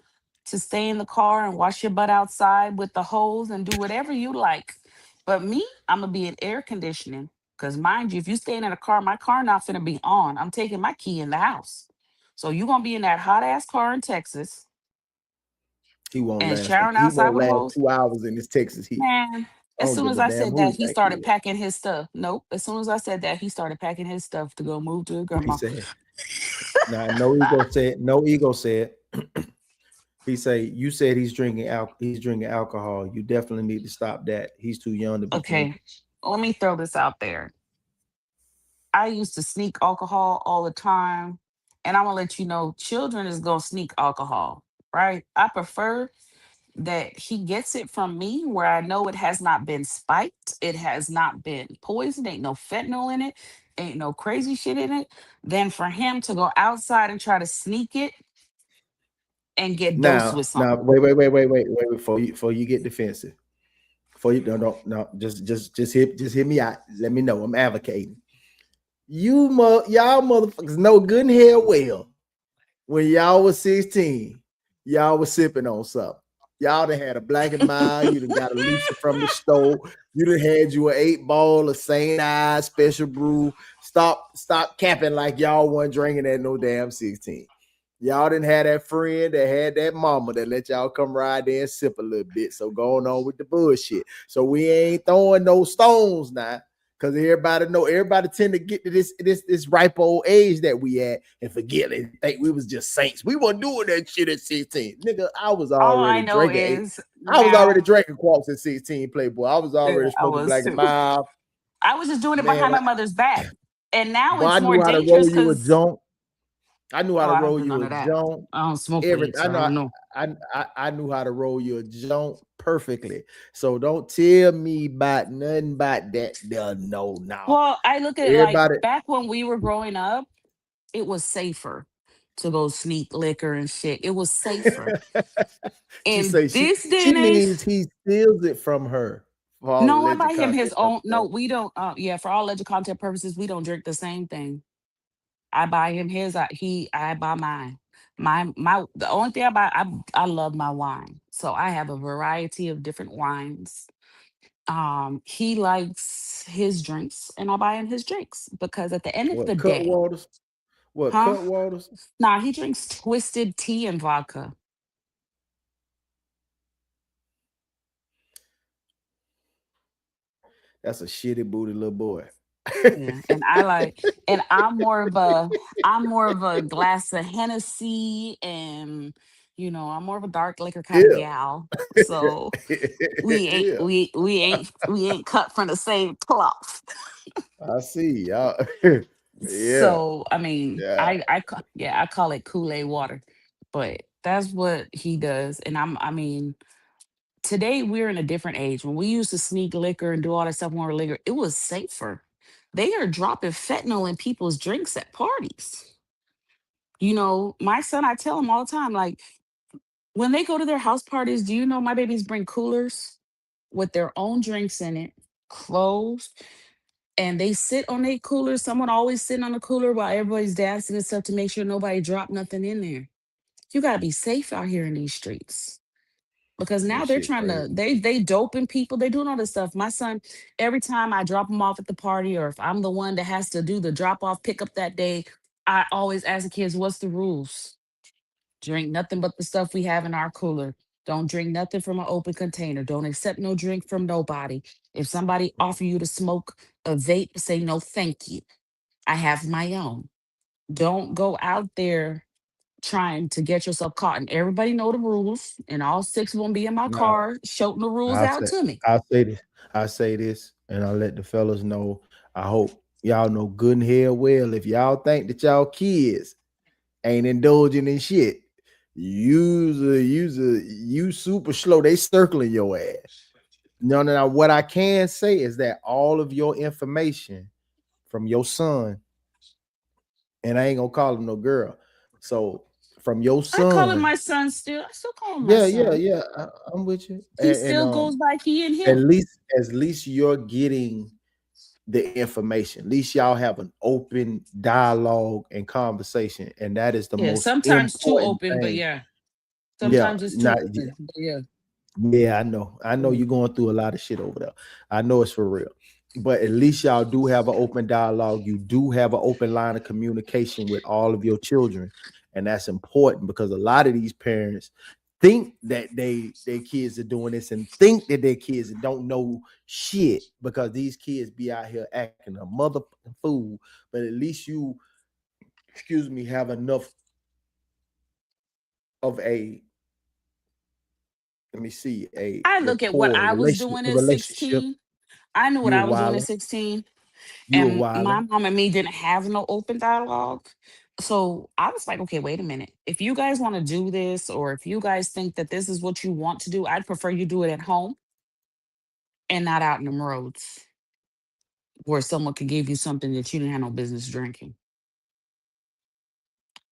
to stay in the car and wash your butt outside with the hose and do whatever you like. But me, I'm gonna be in air conditioning. Cause mind you, if you staying in a car, my car not gonna be on. I'm taking my key in the house. So you gonna be in that hot ass car in Texas and showering He outside won't with a last hose. 2 hours in this Texas heat. Man, I as don't soon give as a I damn said who that, he he think he started is. packing his stuff. Nope. As soon as I said that, he started packing his stuff to go move to his What he grandma. said? Nah, no ego said. He say, you said he's drinking alcohol. You definitely need to stop that. He's too young to be Okay, drinking. let me throw this out there. I used to sneak alcohol all the time. And I'm gonna let you know, children is gonna sneak alcohol, right? I prefer that he gets it from me where I know it has not been spiked, it has not been poisoned, ain't no fentanyl in it, ain't no crazy shit in it, than for him to go outside and try to sneak it and get dosed Now, with now, something. wait before you get defensive. Before you no, just hear me out. Let me know. I'm advocating. Y'all motherfuckers know good and hell well when y'all was 16, y'all was sipping on something. Y'all done had a black and mild, you done got a looser from the stove, you done had you an 8 ball of St. I special brew. Stop capping like y'all wasn't drinking at no damn 16. Y'all didn't have that friend that had that mama that let y'all come ride there and sip a little bit. So going on with the bullshit. So we ain't throwing no stones now. Cause everybody tend to get to this ripe old age that we at and forget and think we was just saints. We weren't doing that shit at 16. Nigga, I was All I already know drinking. is I was already now, drinking quarts at 16, Playboy. I was yeah, already I smoking was black and too. mild. I was just doing it Man, behind my mother's back. And now boy, it's I more knew how to roll dangerous you a because, joint. I knew how oh, to I don't roll do you none a of that. joint. I don't smoke weed, Everything. so I don't know. I knew how to roll your joint perfectly. So don't tell me about nothing about that. No. Well, I look at it like Everybody. back when we were growing up, it was safer to go sneak liquor and shit. It was safer. She In say this day she and age, means he steals it from her for all no, I alleged buy him his content own. No, purposes. we don't. Yeah, for all legit content purposes, we don't drink the same thing. I buy him his. I buy mine. My. The only thing I buy, I love my wine, so I have a variety of different wines. He likes his drinks, and I buy him his drinks because at the end of the What cut day, waters? What huh? cut waters? Nah, he drinks twisted tea and vodka. That's a shitty booty little boy. Yeah, and and I'm more of a glass of Hennessy, and I'm more of a dark liquor kind of Yeah. gal. So Yeah. we ain't cut from the same cloth. I see. Y'all. Yeah. So I mean, Yeah. yeah, I call it Kool-Aid water, but that's what he does. And I mean, today we're in a different age. When we used to sneak liquor and do all that stuff when we were liquor, it was safer. They are dropping fentanyl in people's drinks at parties. My son, I tell him all the time, like when they go to their house parties, do you know my babies bring coolers with their own drinks in it, closed, and they sit on their cooler. Someone always sitting on the cooler while everybody's dancing and stuff to make sure nobody drop nothing in there. You gotta be safe out here in these streets because now This they're shit trying to crazy. they doping people. They doing all this stuff. My son, every time I drop him off at the party, or if I'm the one that has to do the drop off pickup that day, I always ask the kids, "What's the rules? Drink nothing but the stuff we have in our cooler. Don't drink nothing from an open container. Don't accept no drink from nobody. If somebody offer you to smoke a vape, say no, thank you. I have my own. Don't go out there trying to get yourself caught." And everybody know the rules, and all six of them be in my Now car shouting the rules I'll out say to me. I'll say this. I say this, and I'll let the fellas know. I hope y'all know good and hell well. If y'all think that y'all kids ain't indulging in shit, you super slow. They circling your ass. No. What I can say is that all of your information from your son, and I ain't gonna call him no girl. So from your I call him son, my son still. I still call him my son. yeah. I'm with you. He And still goes by he and at him. least you're getting the information. At least y'all have an open dialogue and conversation, and that is the Yeah, most sometimes too important open, but thing. yeah. Yeah, Sometimes it's too not open. But yeah. yeah, I know. I know Mm. you're going through a lot of shit over there. I know it's for real. But at least y'all do have an open dialogue. You do have an open line of communication with all of your children. And that's important because a lot of these parents think that their kids are doing this and think that their kids don't know shit because these kids be out here acting a motherfucking fool. But at least you, excuse me, have enough of a, let me see, a I look at what rapport, I was doing a at relationship. 16. I knew what You a I was doing at wilder. 16. You a And my wilder. mom and me didn't have no open dialogue. So I was like, okay, wait a minute. If you guys want to do this, or if you guys think that this is what you want to do, I'd prefer you do it at home and not out in them roads where someone could give you something that you didn't have no business drinking.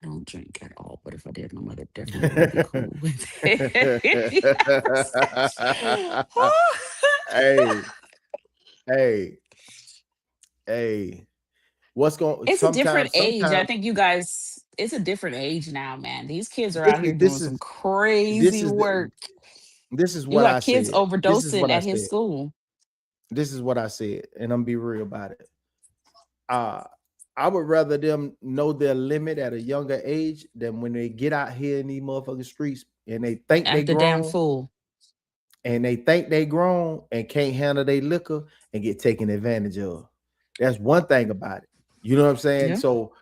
I don't drink at all, but if I did, my mother definitely wouldn't be cool with it. Yes. Hey, hey, hey. What's going? It's a different Sometimes, age. I sometimes think you guys, it's a different age now, man. These kids are this out is here doing this some is this crazy is work. this is You what got I kids said. This is overdosing what I at his said. school This is what I said, and I'm be real about it. Uh I would rather them know their limit at a younger age than when they get out here in these motherfucking streets and they think they at the damn grown fool. and can't handle their liquor and get taken advantage of. That's one thing about it. You know what I'm saying? Yeah. So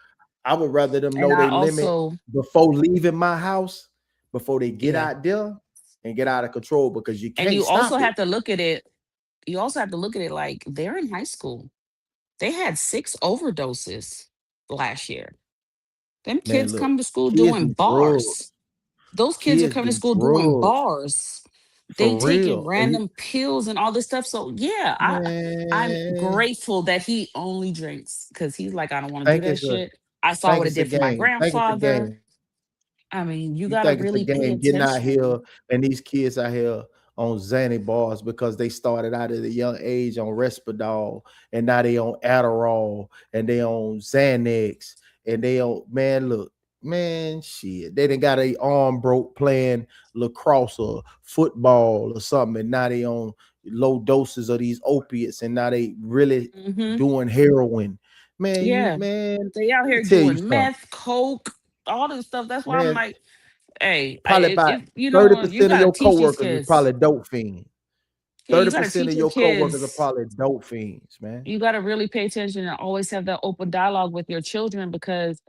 I would rather them And know I they limit also, before leaving my house, before they get yeah. out there and get out of control because you And can't you also stop it. have to look at it, you also have to look at it like they're in high school. They had 6 overdoses last year. Them Man, kids look, come to school kids doing do drugs. bars. Those kids are Kids coming to do school doing drugs bars. They for taking real. And you, random pills and all this stuff. So yeah, I'm man, grateful that he only drinks because he's like, I don't want to do think that it's a shit. I saw think what it it's a did for my game. Think it's a grandfather. game. I mean, you You gotta think it's a really pay game getting out here attention. and these kids out here on Xanny bars because they started out at a young age on Respital and now they on Adderall and they on Xanax and they on man look man shit they done got a arm broke playing lacrosse or football or something and now they on low doses of these opiates and now they really Hmm. doing heroin. Man, you Yeah, man, they out let me here tell you doing something. meth, coke, all this stuff. That's why I'm Man, like, hey, probably about if you know what, you 30% of gotta your teach these coworkers is kids. probably dope fiends. Yeah, you gotta 30% teach of your your coworkers are kids. probably dope fiends, man. You gotta really pay attention and always have that open dialogue with your children because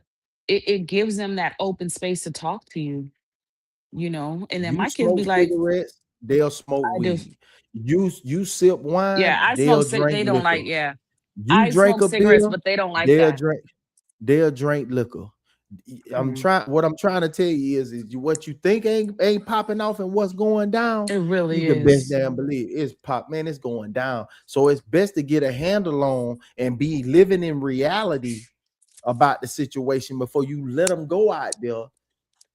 it gives them that open space to talk to you, And then You my kids be smoke like, cigarettes, they'll smoke I do. weed. You sip Yeah, wine, I smoke they'll cig drink they don't liquor. like, yeah. You I drink smoke a cigarettes, beer, but they don't like they'll that. drink they'll drink liquor. Mhm. What I'm trying to tell you is what you think ain't popping off and what's going down, It you really can best is. damn believe it's pop, man, it's going down. So it's best to get a handle on and be living in reality about the situation before you let them go out there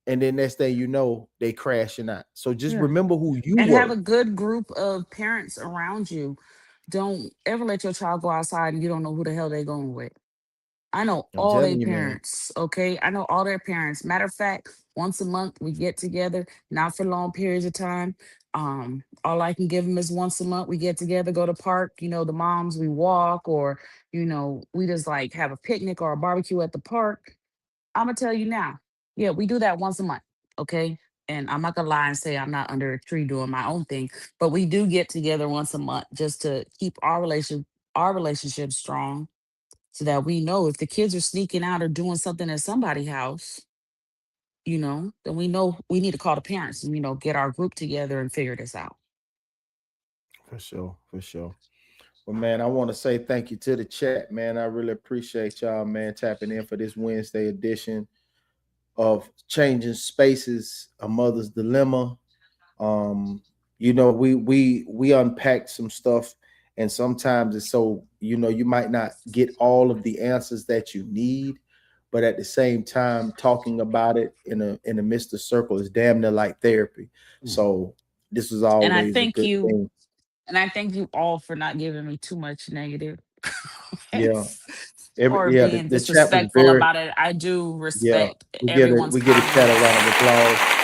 and then next thing you know they crashing out. So just Yeah. remember who you And have were. a good group of parents around you. Don't ever let your child go outside and you don't know who the hell they going with. I know I'm all their telling you, man. parents, okay? I know all their parents. Matter of fact, once a month we get together, not for long periods of time. All I can give them is once a month we get together, go to park, the moms we walk or, we just like have a picnic or a barbecue at the park. I'm gonna tell you now. Yeah, we do that once a month, okay? And I'm not gonna lie and say I'm not under a tree doing my own thing, but we do get together once a month just to keep our relationship strong so that we know if the kids are sneaking out or doing something at somebody's house, then we know we need to call the parents and, get our group together and figure this out. For sure, for sure. Well, man, I want to say thank you to the chat, man. I really appreciate y'all, man, tapping in for this Wednesday edition of Changing Spaces, A Mother's Dilemma. Um, we unpacked some stuff, and sometimes it's so you might not get all of the answers that you need, but at the same time, talking about it in the midst of circle is damn near like therapy. So this is And I always a thank good you, thing. and I thank you all for not giving me too much negative Yeah, or yeah. being The chat was disrespectful very about it. I do yeah. respect We get it. everyone's We get a chat a comments. round of applause.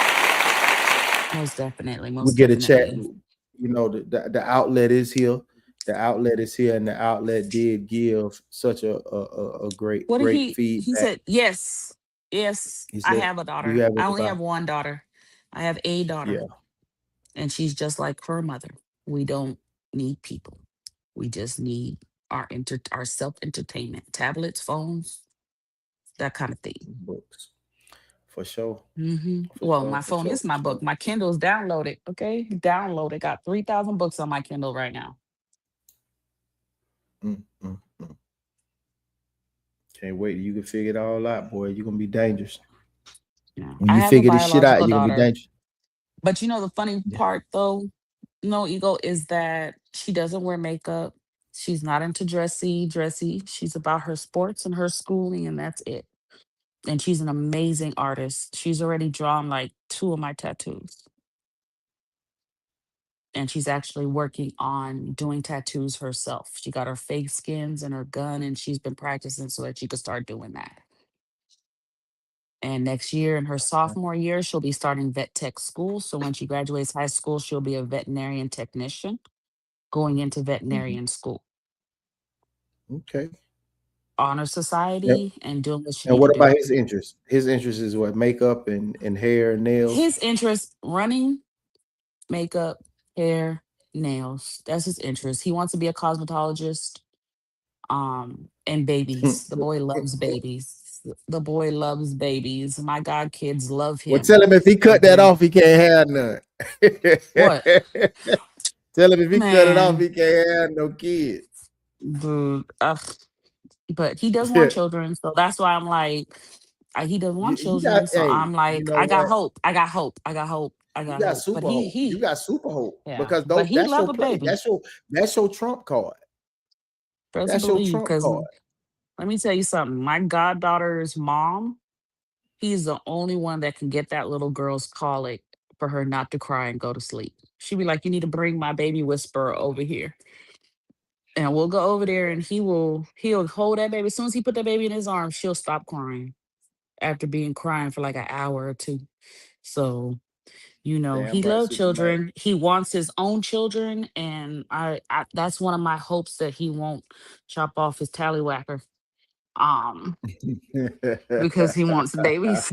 Most definitely, We most get a chat. definitely. The outlet is here. The outlet is here, and the outlet did give such a What did great he feedback. said, yes, yes, He I said, have a "Do you daughter. have I only anybody?" have one daughter. I have a daughter, Yeah, and she's just like her mother. We don't need people. We just need our self entertainment, tablets, phones, that kind of thing. books for sure, for Well, sure, my for phone sure, is for my sure. book. My Kindle's downloaded. Okay, downloaded. Got 3,000 books on my Kindle right now. Mm, mm, mm. Can't wait. You can figure it all out, boy. You're gonna be dangerous Yeah, when I you have a figure this shit out. biological You're gonna be daughter, dangerous. but the funny Yeah. part though, no ego, is that she doesn't wear makeup. She's not into dressy. She's about her sports and her schooling, and that's it. And she's an amazing artist. She's already drawn like two of my tattoos. And she's actually working on doing tattoos herself. She got her face skins and her gun, and she's been practicing so that she could start doing that. And next year, in her sophomore year, she'll be starting vet tech school. So when she graduates high school, she'll be a veterinarian technician going into Mhm. veterinarian school, Okay. honor Yep. society, and doing what she And need to what do. about his interest? His interest is what, makeup and hair and nails. His interest running, makeup, hair, nails. That's his interest. He wants to be a cosmetologist. And babies. The boy loves babies. The boy loves babies. My god kids love Well, him. tell him if he cut that Okay. off, he can't have none. What? Tell him if he cut it off, Man, he can't have no kids. dude. But he does want children, so that's why I'm like, he does want You got, children, so hey, I'm you like, know I got what? hope. I got hope. I got hope. I You got got hope. But super he hope. You he got super hope yeah. because But he that's love your a play. baby. That's your trump card. Best That's your believe, trump because card. let me tell you something. My goddaughter's mom, he's the only one that can get that little girl's colic for her not to cry and go to sleep. She'd be like, "You need to bring my baby whisperer over here." And we'll go over there and he'll hold that baby. As soon as he put that baby in his arms, she'll stop crying after being crying for like an hour or two. So, Damn he right, loves Superman. children. He wants his own children. And I that's one of my hopes, that he won't chop off his tallywhacker. Um, because he wants babies.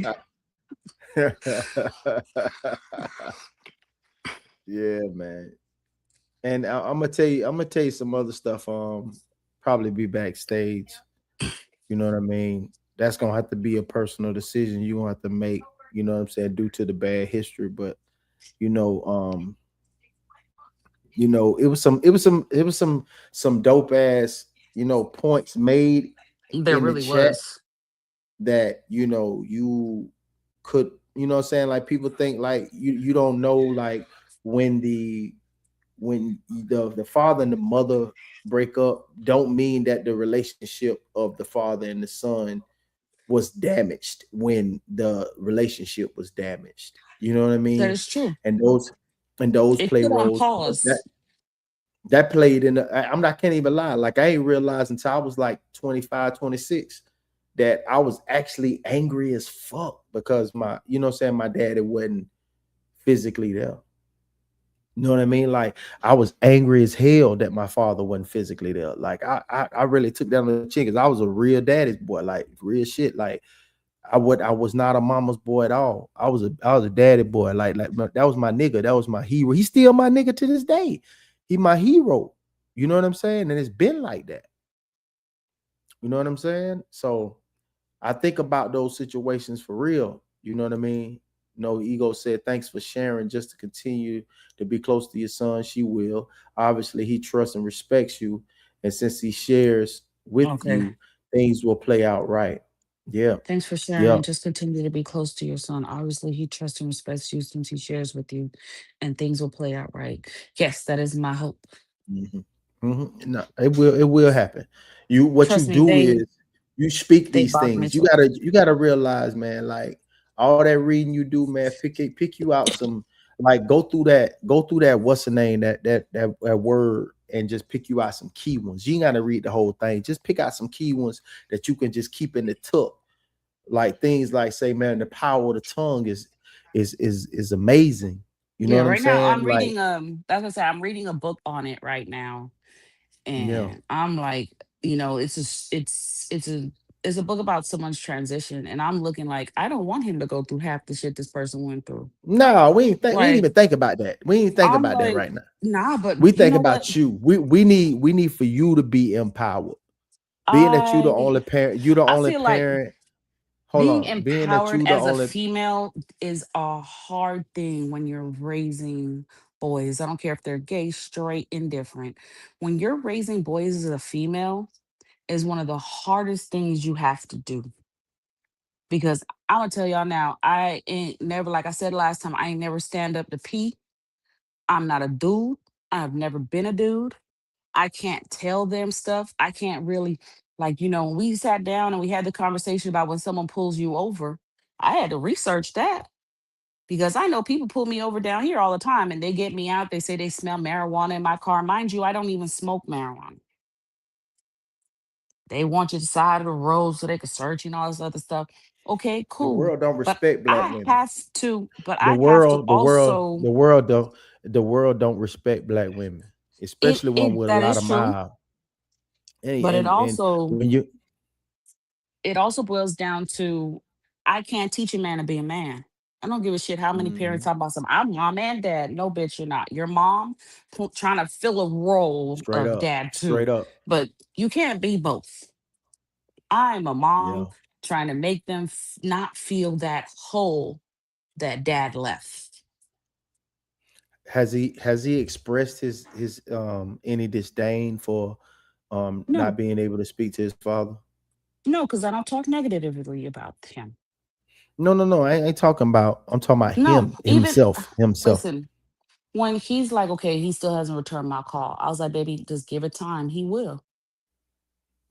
Yeah, man. And I'm gonna tell you some other stuff. Probably be backstage. You know what I mean? That's gonna have to be a personal decision you gonna have to make. You know what I'm saying? Due to the bad history, but you know, um, it was some dope ass points made There in the really chat was. that you could what I'm saying, like people think like you don't know, like when the father and the mother break up don't mean that the relationship of the father and the son was damaged when the relationship was damaged. You know what I That mean? is true. And those It play put on roles, but pause. that played in I'm not, can't even lie, like I ain't realized until I was like 25, 26 that I was actually angry as fuck because my what I'm saying, my daddy wasn't physically there. You know what I mean? Like I was angry as hell that my father wasn't physically there. Like I really took that on the chin because I was a real daddy's boy, like real shit. Like I was not a mama's boy at all. I was a daddy boy. That was my nigga. That was my hero. He's still my nigga to this day. He my hero. You know what I'm saying? And it's been like that. You know what I'm saying? So I think about those situations for real. You know what I mean? No, Ego said, thanks for sharing. Just to continue to be close to your son, she will. Obviously, he trusts and respects you. And since he shares with Okay. you, things will play out right. Yeah. Thanks for Yeah. sharing. Just continue to be close to your son. Obviously, he trusts and respects you since he shares with you, and things will play out right. Yes, that is my hope. Mhm. Mhm. No, it will happen. What you Trust me, do is you speak they these bought me things. to. You gotta realize, man, like all that reading you do, man, pick you out some, like go through that what's the name, that word, and just pick you out some key ones. You ain't gotta read the whole thing. Just pick out some key ones that you can just keep in the tuck. Like things like, say, man, the power of the tongue is amazing. You know Yeah, what I'm right now saying? I'm Like, reading that's what I say, I'm reading a book on it right now. yeah. And I'm like, it's a book about someone's transition. And I'm looking like, I don't want him to go through half the shit this person went through. No, we ain't Like, even think about that. We ain't think I'm about that like, right now. nah, but We you think know what? about you. We need for you to be empowered. Being that you the I only parent, you the I only feel like parent. Hold being on. Being that empowered you the as a only female is a hard thing when you're raising boys. I don't care if they're gay, straight, indifferent. When you're raising boys as a female is one of the hardest things you have to do. Because I'm gonna tell y'all now, I ain't never, like I said last time, I ain't never stand up to pee. I'm not a dude. I've never been a dude. I can't tell them stuff. I can't really. Like, when we sat down and we had the conversation about when someone pulls you over, I had to research that because I know people pull me over down here all the time and they get me out. They say they smell marijuana in my car. Mind you, I don't even smoke marijuana. They want you to the side of the road so they can search you and all this other stuff. Okay, The cool. world don't But respect black I women. have to, but The I have to world, the world, also, the world don't respect black women, it especially one it with a that lot is of true, miles. And but and when you it also boils down to I can't teach a man to be a man. I don't give a shit how many parents Mhm. talk about some. I'm mom and dad. No, bitch, you're not. Your mom trying to fill a role Straight of up, dad too, straight up, but you can't be both. I'm a yeah. mom trying to make them not feel that hole that dad left. Has he expressed his any disdain for not No, being able to speak to his father? no, because I don't talk negatively about him. No, no, no. I ain't talking about. I'm talking about No, him even himself. listen, when he's like, okay, he still hasn't returned my call. I was like, baby, just give it time. He will.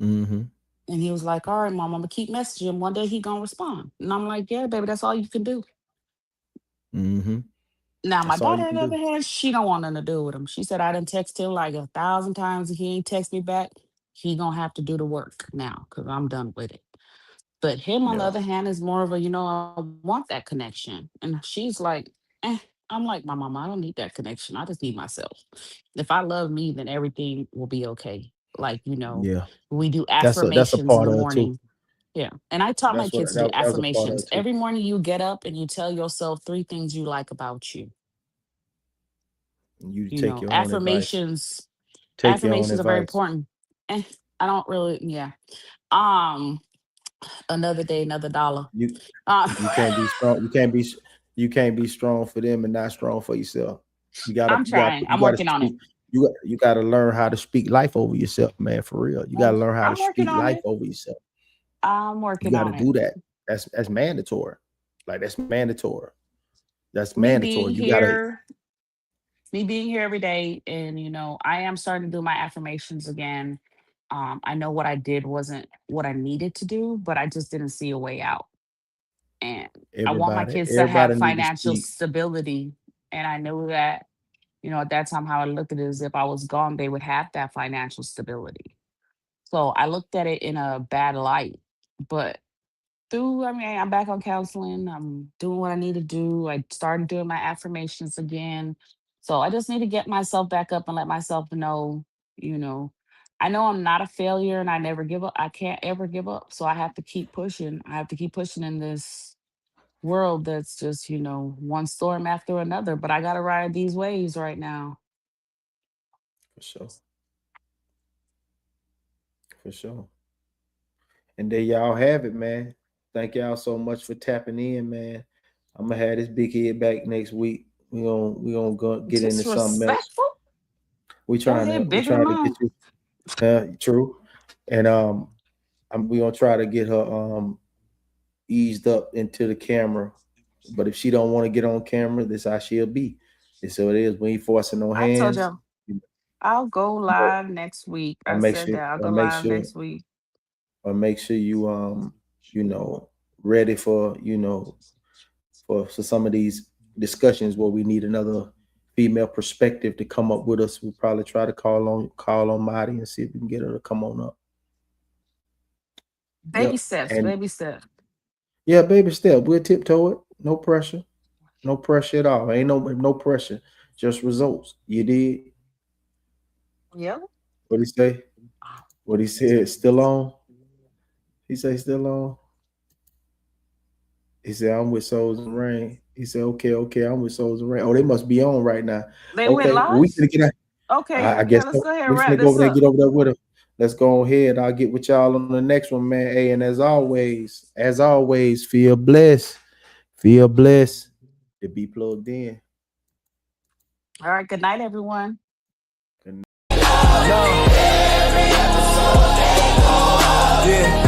Mm-hmm. And he was like, all right, mom, I'm gonna keep messaging him. One day he gonna respond. And I'm like, yeah, baby, that's all you can do. Mm-hmm. Now, my That's all daughter, you on can the do. other hand, she don't want nothing to do with him. She said I didn't text him like 1,000 times. If he ain't text me back, he gonna have to do the work now because I'm done with it. But him, on the Yeah. other hand, is more of a, I want that connection. And she's like, eh. I'm like, my mama, I don't need that connection. I just need myself. If I love me, then everything will be okay. Like, Yeah. we do That's a affirmations in part the of it too. morning. Yeah. And I taught my That's what kids to do that was a part of affirmations. it too. Every morning you get up and you tell yourself 3 things you like about you. You take your own advice. Affirmations, Take your own affirmations are very advice. important. I don't really, yeah. Um, Another day, another dollar. You Uh, you can't be strong. You can't be strong for them and not strong for yourself. You gotta I'm you got trying. you I'm gotta working on it. speak. You got to learn how to speak life over yourself, man. For real, you got to learn how to I'm working speak on life it. over yourself. I'm You working got to on it. do that. That's mandatory. Like that's mandatory. That's Me being mandatory. You gotta. here, Me being here every day, and I am starting to do my affirmations again. I know what I did wasn't what I needed to do, but I just didn't see a way out. And I want my kids to have Everybody need to financial speak. stability. And I knew that, at that time, how I looked at it is if I was gone, they would have that financial stability. So I looked at it in a bad light. But I mean, I'm back on counseling. I'm doing what I need to do. I started doing my affirmations again. So I just need to get myself back up and let myself know, you know, I know I'm not a failure and I never give up. I can't ever give up. So I have to keep pushing. I have to keep pushing in this world that's just, one storm after another. But I got to ride these waves right now. For sure. For sure. And there y'all have it, man. Thank y'all so much for tapping in, man. I'm gonna have this big head back next week. We gonna go get into something else. Disrespectful? We That trying to head we bigger than trying to get mine. you. True. And we gonna try to get her eased up into the camera. But if she don't want to get on camera, this how she'll be. And so it is. We ain't forcing no I told hands. y'all I'll go But live next week. I'll I make said sure that I'll I'll go make live sure next week. I'll make sure you you know ready for for some of these discussions where we need another female perspective to come up with us. We'll probably try to call on Marty and see if we can get her to come on up. Baby Yep. steps, And baby steps. yeah, baby step. We'll tiptoe it. No pressure. No pressure at all. Ain't no pressure. Just results. You did Yep. what he say? What he said, still on? He say still on. He said, I'm with Souls and Rain. He said, okay, I'm with Souls and Rain. Oh, they must be on right now. They went Okay, well, we live? can get out. Okay, I yeah, guess let's so. go ahead and We wrap finna go this over there, up. get over there with her. Let's go ahead. I'll get with y'all on the next one, man. Hey, and as always, feel blessed. Feel blessed to be plugged in. All right, good night, everyone. Good Yeah.